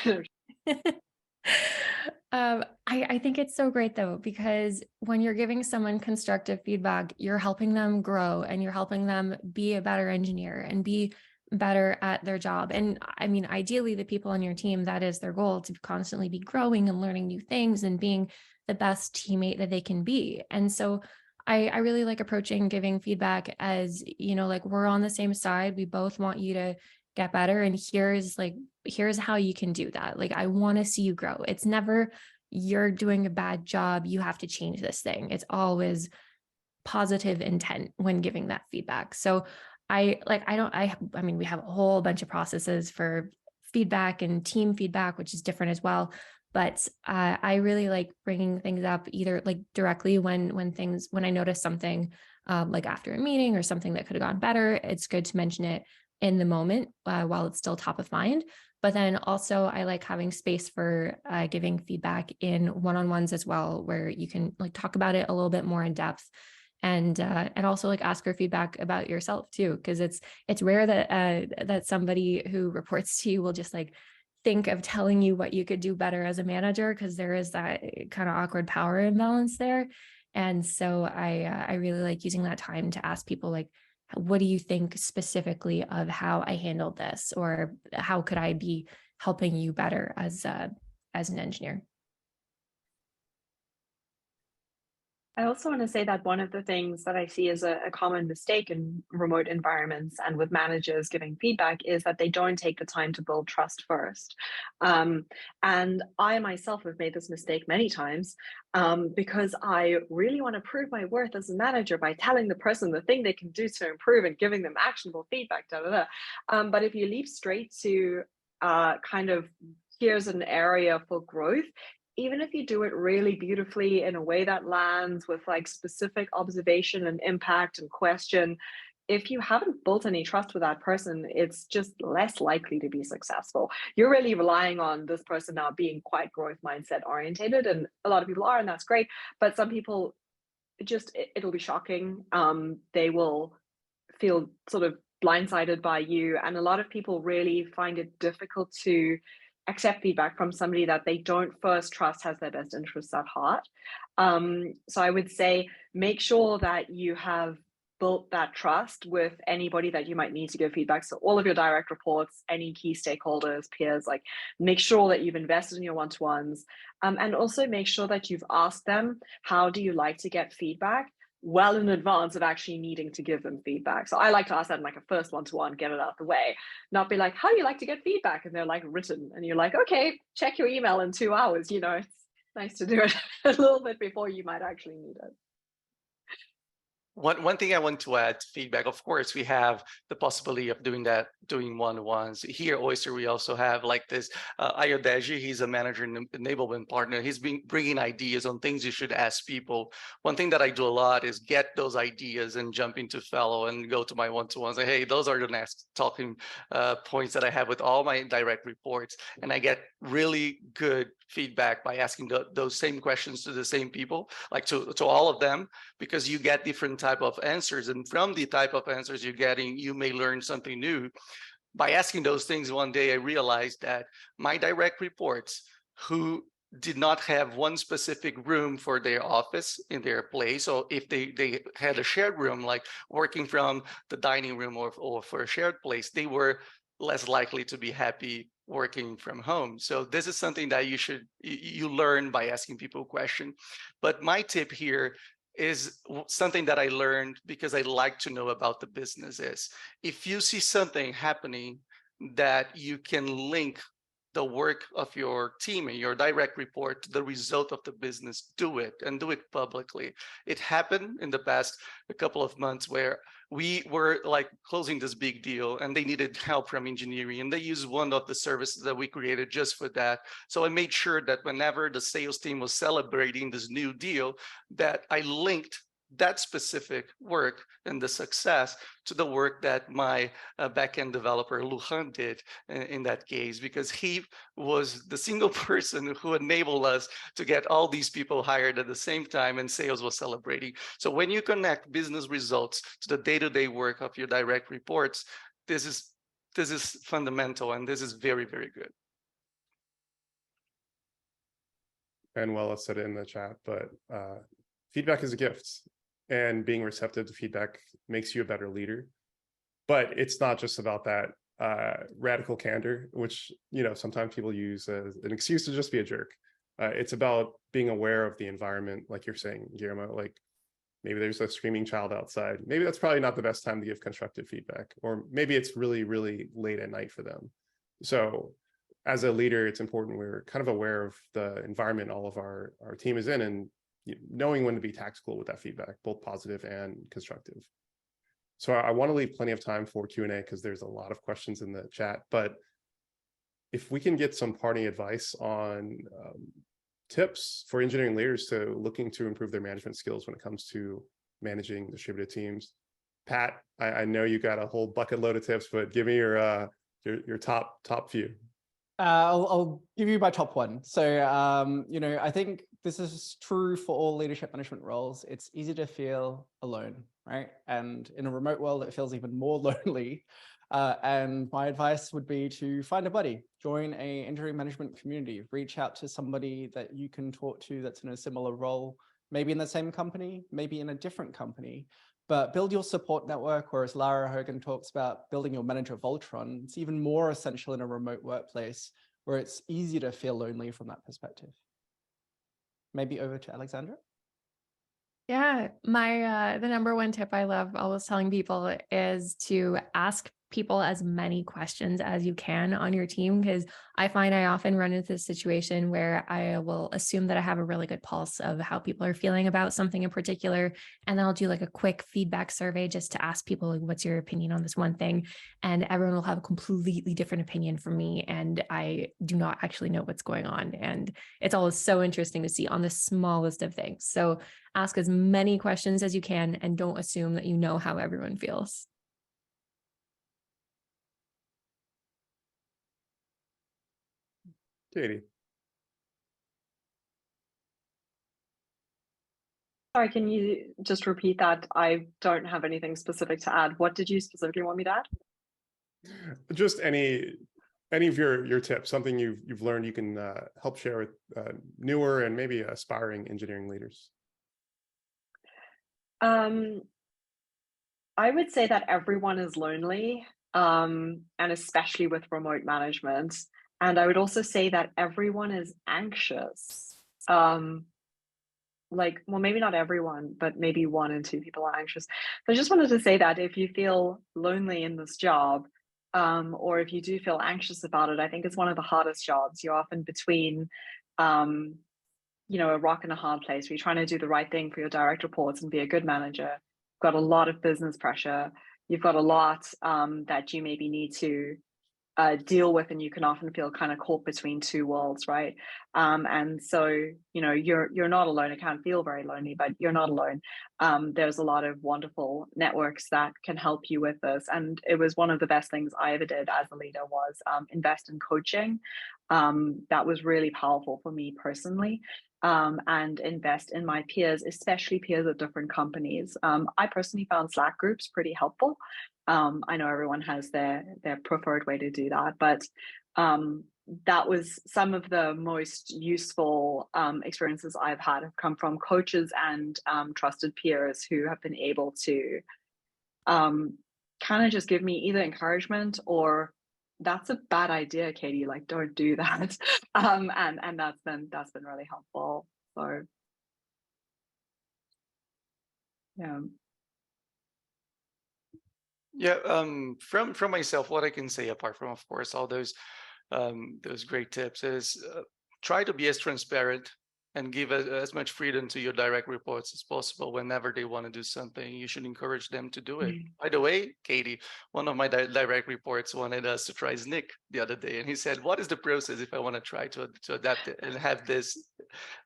I think it's so great though, because when you're giving someone constructive feedback, you're helping them grow and you're helping them be a better engineer and be better at their job. And I mean, ideally, the people on your team, that is their goal, to constantly be growing and learning new things and being the best teammate that they can be. And so I really like approaching giving feedback as, like, we're on the same side. We both want you to get better. And here's how you can do that. Like, I want to see you grow. It's never you're doing a bad job, you have to change this thing. It's always positive intent when giving that feedback. So I mean, we have a whole bunch of processes for feedback and team feedback, which is different as well. But I really like bringing things up either like directly when I notice something like after a meeting or something that could have gone better. It's good to mention it in the moment while it's still top of mind. But then also I like having space for giving feedback in one-on-ones as well, where you can like talk about it a little bit more in depth. And also like ask for feedback about yourself too, because it's rare that somebody who reports to you will just like think of telling you what you could do better as a manager, because there is that kind of awkward power imbalance there. And so I really like using that time to ask people like, what do you think specifically of how I handled this, or how could I be helping you better as an engineer? I also want to say that one of the things that I see as a common mistake in remote environments and with managers giving feedback is that they don't take the time to build trust first. And I myself have made this mistake many times because I really want to prove my worth as a manager by telling the person the thing they can do to improve and giving them actionable feedback. But if you leap straight to kind of here's an area for growth, even if you do it really beautifully in a way that lands with like specific observation and impact and question, if you haven't built any trust with that person, it's just less likely to be successful. You're really relying on this person now being quite growth mindset orientated, and a lot of people are, and that's great. But some people just, it'll be shocking. They will feel sort of blindsided by you, and a lot of people really find it difficult to accept feedback from somebody that they don't first trust has their best interests at heart. So I would say make sure that you have built that trust with anybody that you might need to give feedback. So all of your direct reports, any key stakeholders, peers, like make sure that you've invested in your one-to-ones, and also make sure that you've asked them, how do you like to get feedback? Well in advance of actually needing to give them feedback. So I like to ask that in like a first one-to-one, get it out of the way, not be like, how do you like to get feedback? And they're like written, and you're like, okay, check your email in 2 hours. It's nice to do it a little bit before you might actually need it. One thing I want to add to feedback, of course, we have the possibility of doing one-on-ones. Here at Oyster, we also have like this Ayodeji, he's a manager and enablement partner. He's been bringing ideas on things you should ask people. One thing that I do a lot is get those ideas and jump into Fellow and go to my one-to-ones. Say, hey, those are the next talking points that I have with all my direct reports. And I get really good feedback by asking those same questions to the same people, like to all of them, because you get different type of answers. And from the type of answers you're getting, you may learn something new. By asking those things one day, I realized that my direct reports who did not have one specific room for their office in their place, so if they had a shared room, like working from the dining room or for a shared place, they were less likely to be happy working from home. So this is something that you learn by asking people questions. But my tip here is something that I learned because I like to know about the business is if you see something happening that you can link the work of your team and your direct report to the result of the business, do it and do it publicly. It happened in the past a couple of months where we were like closing this big deal and they needed help from engineering and they used one of the services that we created just for that. So I made sure that whenever the sales team was celebrating this new deal, that I linked that specific work and the success to the work that my backend developer Lujan did in that case, because he was the single person who enabled us to get all these people hired at the same time and sales was celebrating. So when you connect business results to the day-to-day work of your direct reports, this is fundamental and this is very, very good. Manuela said it in the chat, but feedback is a gift. And being receptive to feedback makes you a better leader. But it's not just about that radical candor, which sometimes people use as an excuse to just be a jerk. It's about being aware of the environment, like you're saying, Guillermo. Like maybe there's a screaming child outside. Maybe that's probably not the best time to give constructive feedback, or maybe it's really, really late at night for them. So as a leader, it's important we're kind of aware of the environment all of our team is in, and knowing when to be tactical with that feedback, both positive and constructive. So I want to leave plenty of time for Q&A because there's a lot of questions in the chat. But if we can get some parting advice on tips for engineering leaders to looking to improve their management skills when it comes to managing distributed teams. Pat, I know you got a whole bucket load of tips, but give me your top few. I'll give you my top one. So, I think this is true for all leadership management roles. It's easy to feel alone, right? And in a remote world, it feels even more lonely. And my advice would be to find a buddy, join a engineering management community, reach out to somebody that you can talk to that's in a similar role, maybe in the same company, maybe in a different company. But build your support network, or as Lara Hogan talks about, building your manager Voltron. It's even more essential in a remote workplace where it's easy to feel lonely from that perspective. Maybe over to Alexandra. Yeah, the number one tip I love always telling people is to ask people as many questions as you can on your team, because I find I often run into this situation where I will assume that I have a really good pulse of how people are feeling about something in particular, and then I'll do like a quick feedback survey just to ask people, like, what's your opinion on this one thing? And everyone will have a completely different opinion from me, and I do not actually know what's going on. And it's always so interesting to see on the smallest of things. So ask as many questions as you can and don't assume that you know how everyone feels. Katie. Sorry, can you just repeat that? I don't have anything specific to add. What did you specifically want me to add? Just any of your tips, something you've learned you can help share with newer and maybe aspiring engineering leaders. I would say that everyone is lonely, and especially with remote management. And I would also say that everyone is anxious. Well, maybe not everyone, but maybe 1 and 2 people are anxious. So I just wanted to say that if you feel lonely in this job, or if you do feel anxious about it, I think it's one of the hardest jobs. You're often between, a rock and a hard place where you're trying to do the right thing for your direct reports and be a good manager. got a lot of business pressure. You've got a lot that you maybe need to deal with, and you can often feel kind of caught between two worlds, right? And so, you know, you're not alone. It can feel very lonely, but you're not alone. There's a lot of wonderful networks that can help you with this. And it was one of the best things I ever did as a leader was invest in coaching. That was really powerful for me personally. And invest in my peers, especially peers at different companies. I personally found Slack groups pretty helpful. I know everyone has their preferred way to do that, but that was some of the most useful experiences I've had have come from coaches and trusted peers who have been able to kind of just give me either encouragement or that's a bad idea, Katie, like don't do that. And that's been really helpful. So yeah. Yeah, from myself, what I can say, apart from, of course, all those great tips, is try to be as transparent and give as much freedom to your direct reports as possible. Whenever they want to do something, you should encourage them to do it. By the way, Katie, one of my direct reports wanted us to try Snyk the other day, and he said, "What is the process if I want to try to adapt it and have this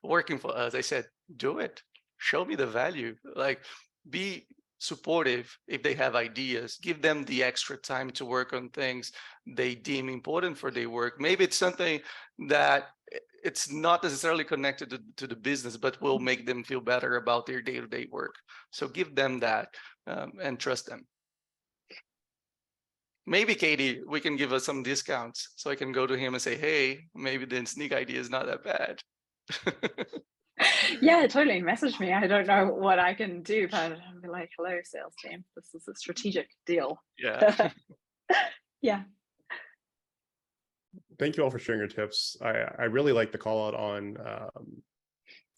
working for us?" I said, "Do it. Show me the value. Like, be supportive if they have ideas. Give them the extra time to work on things they deem important for their work. Maybe it's something that it's not necessarily connected to the business, but will make them feel better about their day-to-day work. So give them that and trust them." Maybe, Katie, we can give us some discounts so I can go to him and say, "Hey, maybe the Snyk idea is not that bad." Yeah, totally. Message me. I don't know what I can do, but I'll be like, "Hello, sales team. This is a strategic deal." Yeah. Yeah. Thank you all for sharing your tips. I really like the call out on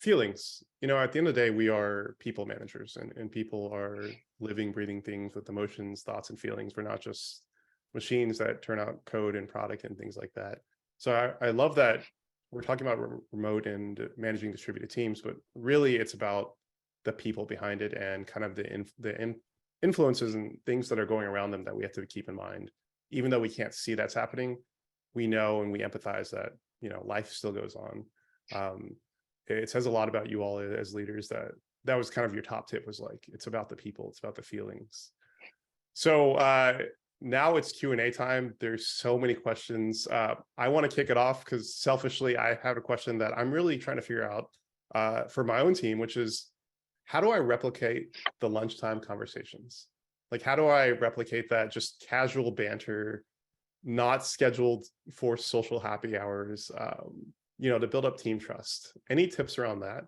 feelings. You know, at the end of the day, we are people managers, and people are living, breathing things with emotions, thoughts, and feelings. We're not just machines that turn out code and product and things like that. So I love that we're talking about remote and managing distributed teams, but really it's about the people behind it and kind of the influences and things that are going around them that we have to keep in mind. Even though we can't see that's happening, we know and we empathize that, you know, life still goes on. It says a lot about you all as leaders that was kind of your top tip, was like, it's about the people, it's about the feelings. So now it's Q&A time. There's so many questions. I want to kick it off because selfishly, I have a question that I'm really trying to figure out for my own team, which is, how do I replicate the lunchtime conversations? Like, how do I replicate that just casual banter, not scheduled for social happy hours, you know, to build up team trust? Any tips around that?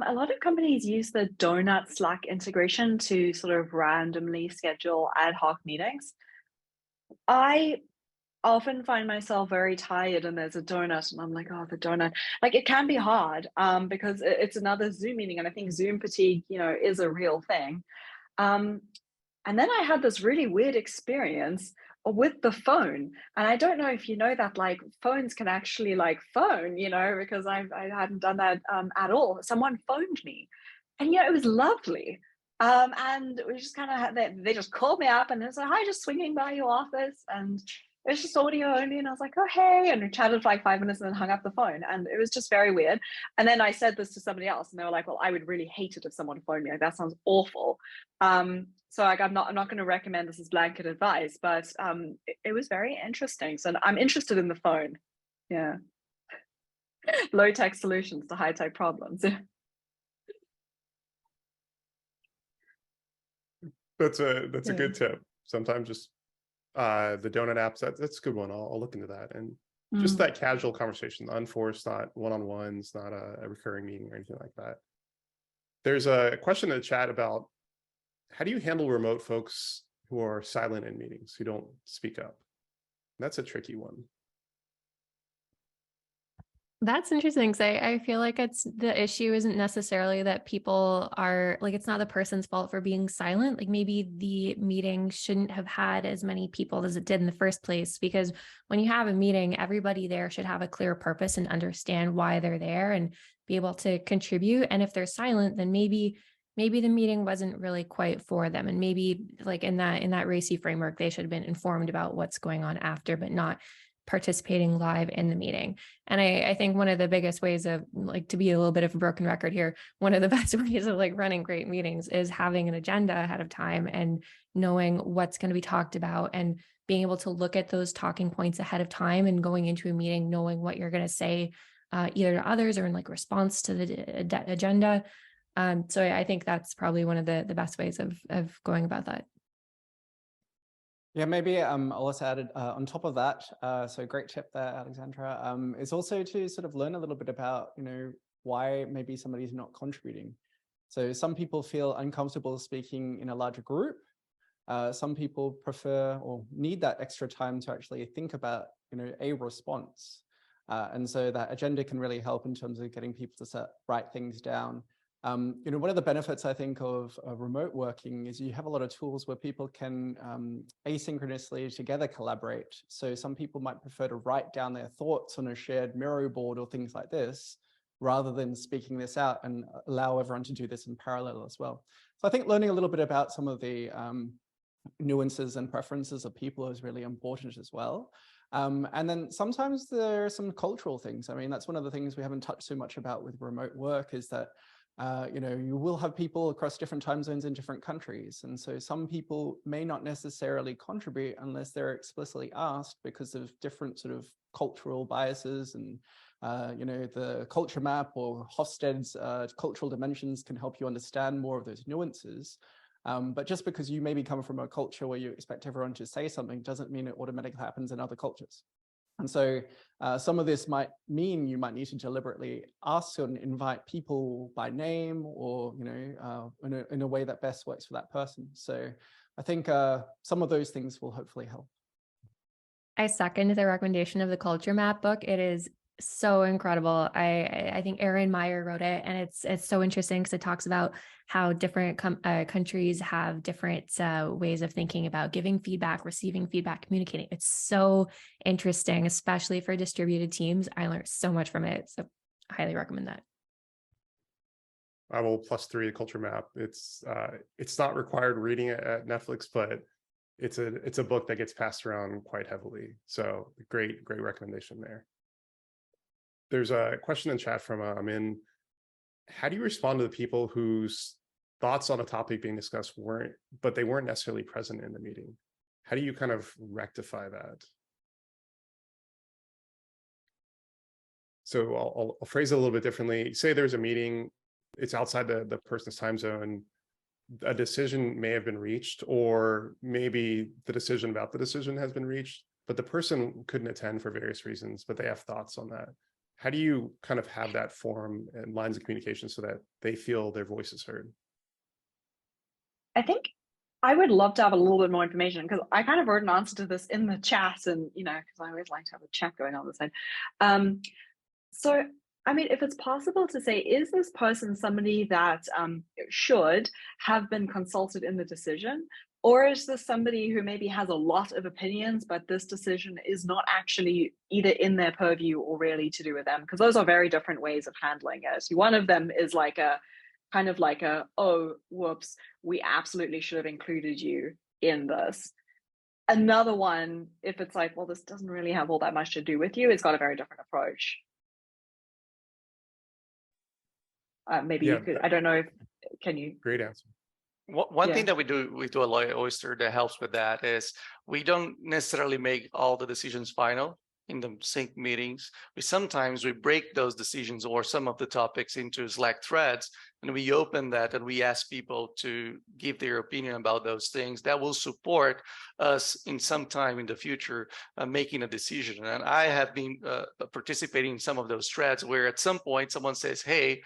A lot of companies use the donut Slack integration to sort of randomly schedule ad hoc meetings. I often find myself very tired and there's a donut and I'm like, oh, the donut. Like, it can be hard because it's another Zoom meeting, and I think Zoom fatigue, you know, is a real thing. And then I had this really weird experience with the phone. And I don't know if you know that, like, phones can actually like phone, you know, because I hadn't done that at all. Someone phoned me, and, you know, it was lovely. And we just kind of had that, they just called me up and they said, "Hi, just swinging by your office." And it was just audio only. And I was like, "Oh, hey." And we chatted for like 5 minutes and then hung up the phone. And it was just very weird. And then I said this to somebody else and they were like, "Well, I would really hate it if someone phoned me. Like, that sounds awful." So like, I'm not going to recommend this as blanket advice, but it was very interesting. So I'm interested in the phone. Yeah. Low tech solutions to high tech problems. That's a good tip. Sometimes just the donut apps, that's a good one. I'll look into that. And just that casual conversation, unforced, not one-on-ones, not a recurring meeting or anything like that. There's a question in the chat about, how do you handle remote folks who are silent in meetings, who don't speak up? And that's a tricky one. That's interesting because I feel like it's the issue isn't necessarily that people are like, it's not the person's fault for being silent. Like maybe the meeting shouldn't have had as many people as it did in the first place, because when you have a meeting, everybody there should have a clear purpose and understand why they're there and be able to contribute. And if they're silent, then maybe the meeting wasn't really quite for them. And maybe like in that RACI framework, they should have been informed about what's going on after, but not participating live in the meeting. And I think one of the biggest ways of, like, to be a little bit of a broken record here, one of the best ways of like running great meetings is having an agenda ahead of time and knowing what's going to be talked about and being able to look at those talking points ahead of time and going into a meeting knowing what you're going to say either to others or in like response to the agenda. So I think that's probably one of the best ways of going about that. Yeah, maybe I'll also add on top of that. So great tip there, Alexandra. Is also to sort of learn a little bit about, why maybe somebody's not contributing. So some people feel uncomfortable speaking in a larger group. Some people prefer or need that extra time to actually think about, a response. And so that agenda can really help in terms of getting people to write things down. One of the benefits I think of remote working is you have a lot of tools where people can asynchronously together collaborate. So some people might prefer to write down their thoughts on a shared Miro board or things like this, rather than speaking this out, and allow everyone to do this in parallel as well. So I think learning a little bit about some of the nuances and preferences of people is really important as well. And then sometimes there are some cultural things. I mean, that's one of the things we haven't touched so much about with remote work, is that you will have people across different time zones in different countries. And so some people may not necessarily contribute unless they're explicitly asked, because of different sort of cultural biases. And, the culture map or Hofstede's cultural dimensions can help you understand more of those nuances. But just because you maybe come from a culture where you expect everyone to say something doesn't mean it automatically happens in other cultures. And so some of this might mean you might need to deliberately ask and invite people by name, or, in a way that best works for that person. So I think some of those things will hopefully help. I second the recommendation of the culture map book. It is so incredible. I think Erin Meyer wrote it, and it's so interesting because it talks about how different countries have different ways of thinking about giving feedback, receiving feedback, communicating. It's so interesting, especially for distributed teams. I learned so much from it, so I highly recommend that. I will +3 a culture map. It's not required reading it at Netflix, but it's a book that gets passed around quite heavily. So great recommendation there. There's a question in chat from Amin. How do you respond to the people whose thoughts on a topic being discussed weren't necessarily present in the meeting? How do you kind of rectify that? So I'll phrase it a little bit differently. Say there's a meeting, it's outside the person's time zone. A decision may have been reached, or maybe the decision about the decision has been reached, but the person couldn't attend for various reasons, but they have thoughts on that. How do you kind of have that forum and lines of communication so that they feel their voice is heard? I think I would love to have a little bit more information, because I kind of wrote an answer to this in the chat, and because I always like to have a chat going on this side. So I mean, if it's possible to say, is this person somebody that should have been consulted in the decision? Or is this somebody who maybe has a lot of opinions, but this decision is not actually either in their purview or really to do with them? Because those are very different ways of handling it. One of them is like a kind of like a, oh, whoops, we absolutely should have included you in this. Another one, if it's like, well, this doesn't really have all that much to do with you, it's got a very different approach. Maybe you could, I don't know, can you? Great answer. One thing that we do a lot at Oyster that helps with that is we don't necessarily make all the decisions final in the Snyk meetings. Sometimes we break those decisions or some of the topics into Slack threads, and we open that and we ask people to give their opinion about those things that will support us in some time in the future making a decision. And I have been participating in some of those threads where at some point someone says, hey,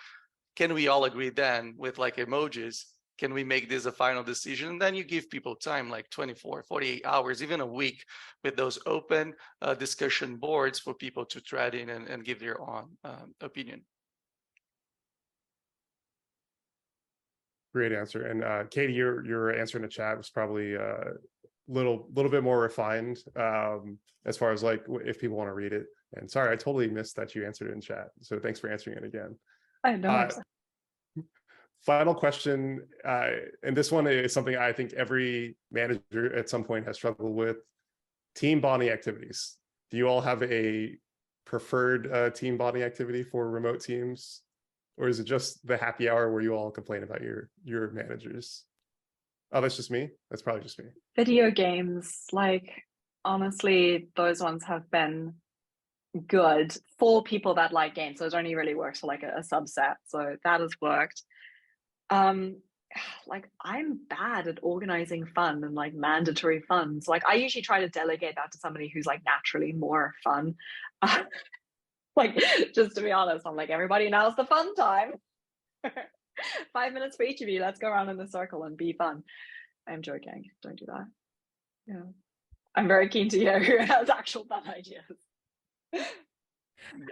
can we all agree then with like emojis? can we make this a final decision? And then you give people time, like 24, 48 hours, even a week, with those open discussion boards for people to thread in and give their own opinion. Great answer. And Katie, your answer in the chat was probably little bit more refined as far as like if people want to read it. And sorry, I totally missed that you answered it in chat. So thanks for answering it again. I know. Final question, and this one is something I think every manager at some point has struggled with: team bonding activities. Do you all have a preferred team bonding activity for remote teams, or is it just the happy hour where you all complain about your managers? Oh, that's just me. That's probably just me. Video games, like honestly, those ones have been good for people that like games. So it only really works for like a subset. So that has worked. Like I'm bad at organizing fun and like mandatory fun. So like I usually try to delegate that to somebody who's like naturally more fun. Like just to be honest, I'm like, everybody, now's the fun time. 5 minutes for each of you. Let's go around in a circle and be fun. I'm joking. Don't do that. Yeah. I'm very keen to hear who has actual fun ideas.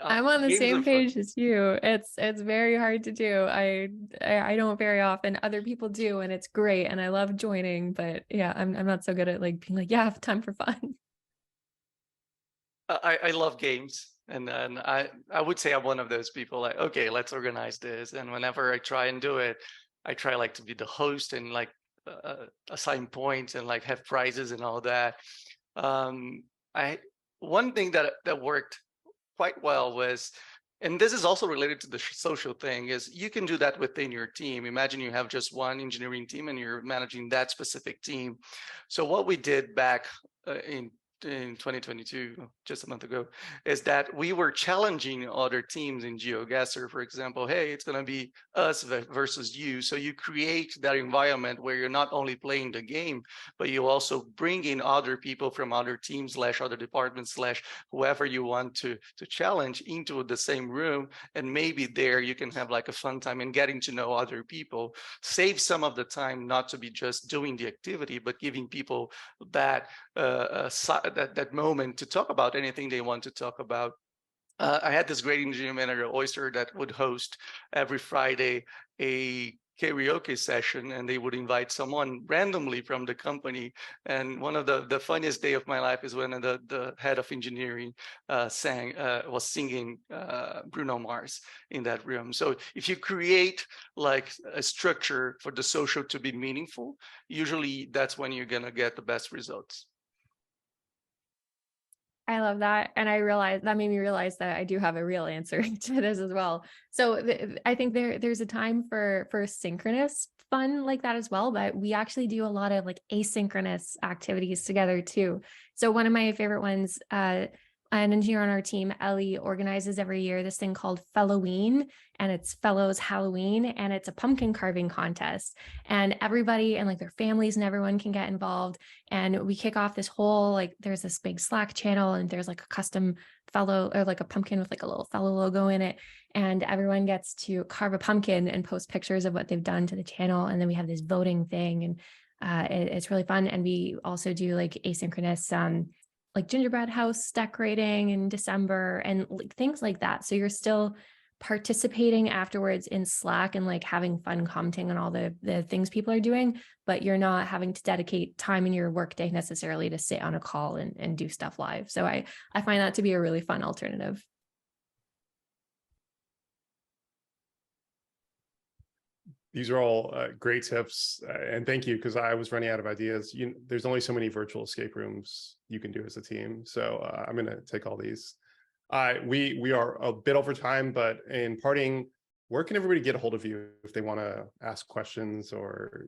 I'm on the Games same are fun. page as you. It's very hard to do. I don't very often. Other people do, and it's great, and I love joining. But yeah, I'm not so good at like being like, yeah, I have time for fun. I love games, and I would say I'm one of those people. Like, okay, let's organize this. And whenever I try and do it, I try like to be the host and like assign points and like have prizes and all that. One thing that worked quite well was, and this is also related to the social thing, is you can do that within your team. Imagine you have just one engineering team and you're managing that specific team. So what we did back in 2022, just a month ago, is that we were challenging other teams in GeoGuessr, for example. Hey, it's going to be us versus you. So you create that environment where you're not only playing the game, but you also bring in other people from other teams / other departments / whoever you want to challenge into the same room. And maybe there you can have like a fun time in getting to know other people. Save some of the time not to be just doing the activity, but giving people that that moment to talk about anything they want to talk about. I had this great engineering manager, Oyster, that would host every Friday a karaoke session, and they would invite someone randomly from the company. And one of the funniest day of my life is when the head of engineering was singing Bruno Mars in that room. So if you create like a structure for the social to be meaningful, usually that's when you're gonna get the best results. I love that. And I realized that made me realize that I do have a real answer to this as well. So I think there's a time for synchronous fun like that as well, but we actually do a lot of like asynchronous activities together too. So one of my favorite ones, an engineer on our team, Ellie, organizes every year this thing called Felloween, and it's Fellows Halloween, and it's a pumpkin carving contest. And everybody and like their families and everyone can get involved. And we kick off this whole, like, there's this big Slack channel, and there's like a custom fellow or like a pumpkin with like a little fellow logo in it. And everyone gets to carve a pumpkin and post pictures of what they've done to the channel. And then we have this voting thing, and it's really fun. And we also do like asynchronous, like gingerbread house decorating in December and like things like that. So you're still participating afterwards in Slack and like having fun commenting on all the things people are doing, but you're not having to dedicate time in your workday necessarily to sit on a call and do stuff live. So I find that to be a really fun alternative. These are all great tips, and thank you, because I was running out of ideas. There's only so many virtual escape rooms you can do as a team, so I'm going to take all these. We are a bit over time, but in parting, where can everybody get a hold of you if they want to ask questions or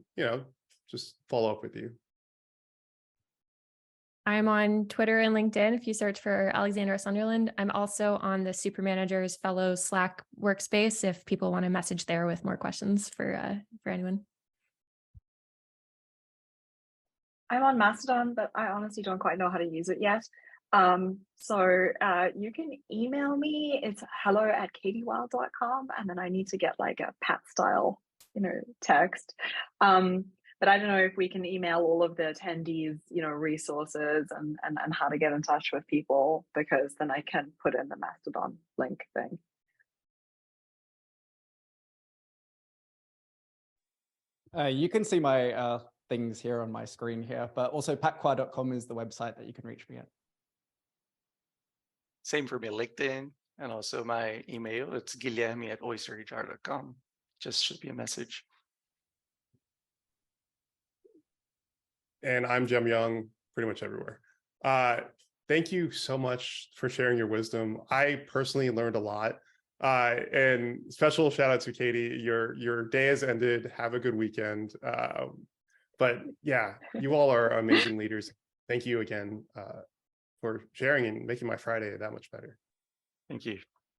just follow up with you? I'm on Twitter and LinkedIn if you search for Alexandra Sunderland. I'm also on the Super Managers Fellow Slack workspace if people want to message there with more questions for anyone. I'm on Mastodon, but I honestly don't quite know how to use it yet. So you can email me. It's hello@katiewilde.com, and then I need to get like a Pat style text. But I don't know if we can email all of the attendees, resources and how to get in touch with people, because then I can put in the Mastodon link thing. You can see my things here on my screen here, but also patquar.com is the website that you can reach me at. Same for my LinkedIn and also my email. It's Guilherme@oysterhr.com. Just should be a message. And I'm Jem Young, pretty much everywhere. Thank you so much for sharing your wisdom. I personally learned a lot. And special shout out to Katie. Your day has ended. Have a good weekend. But yeah, you all are amazing leaders. Thank you again for sharing and making my Friday that much better. Thank you.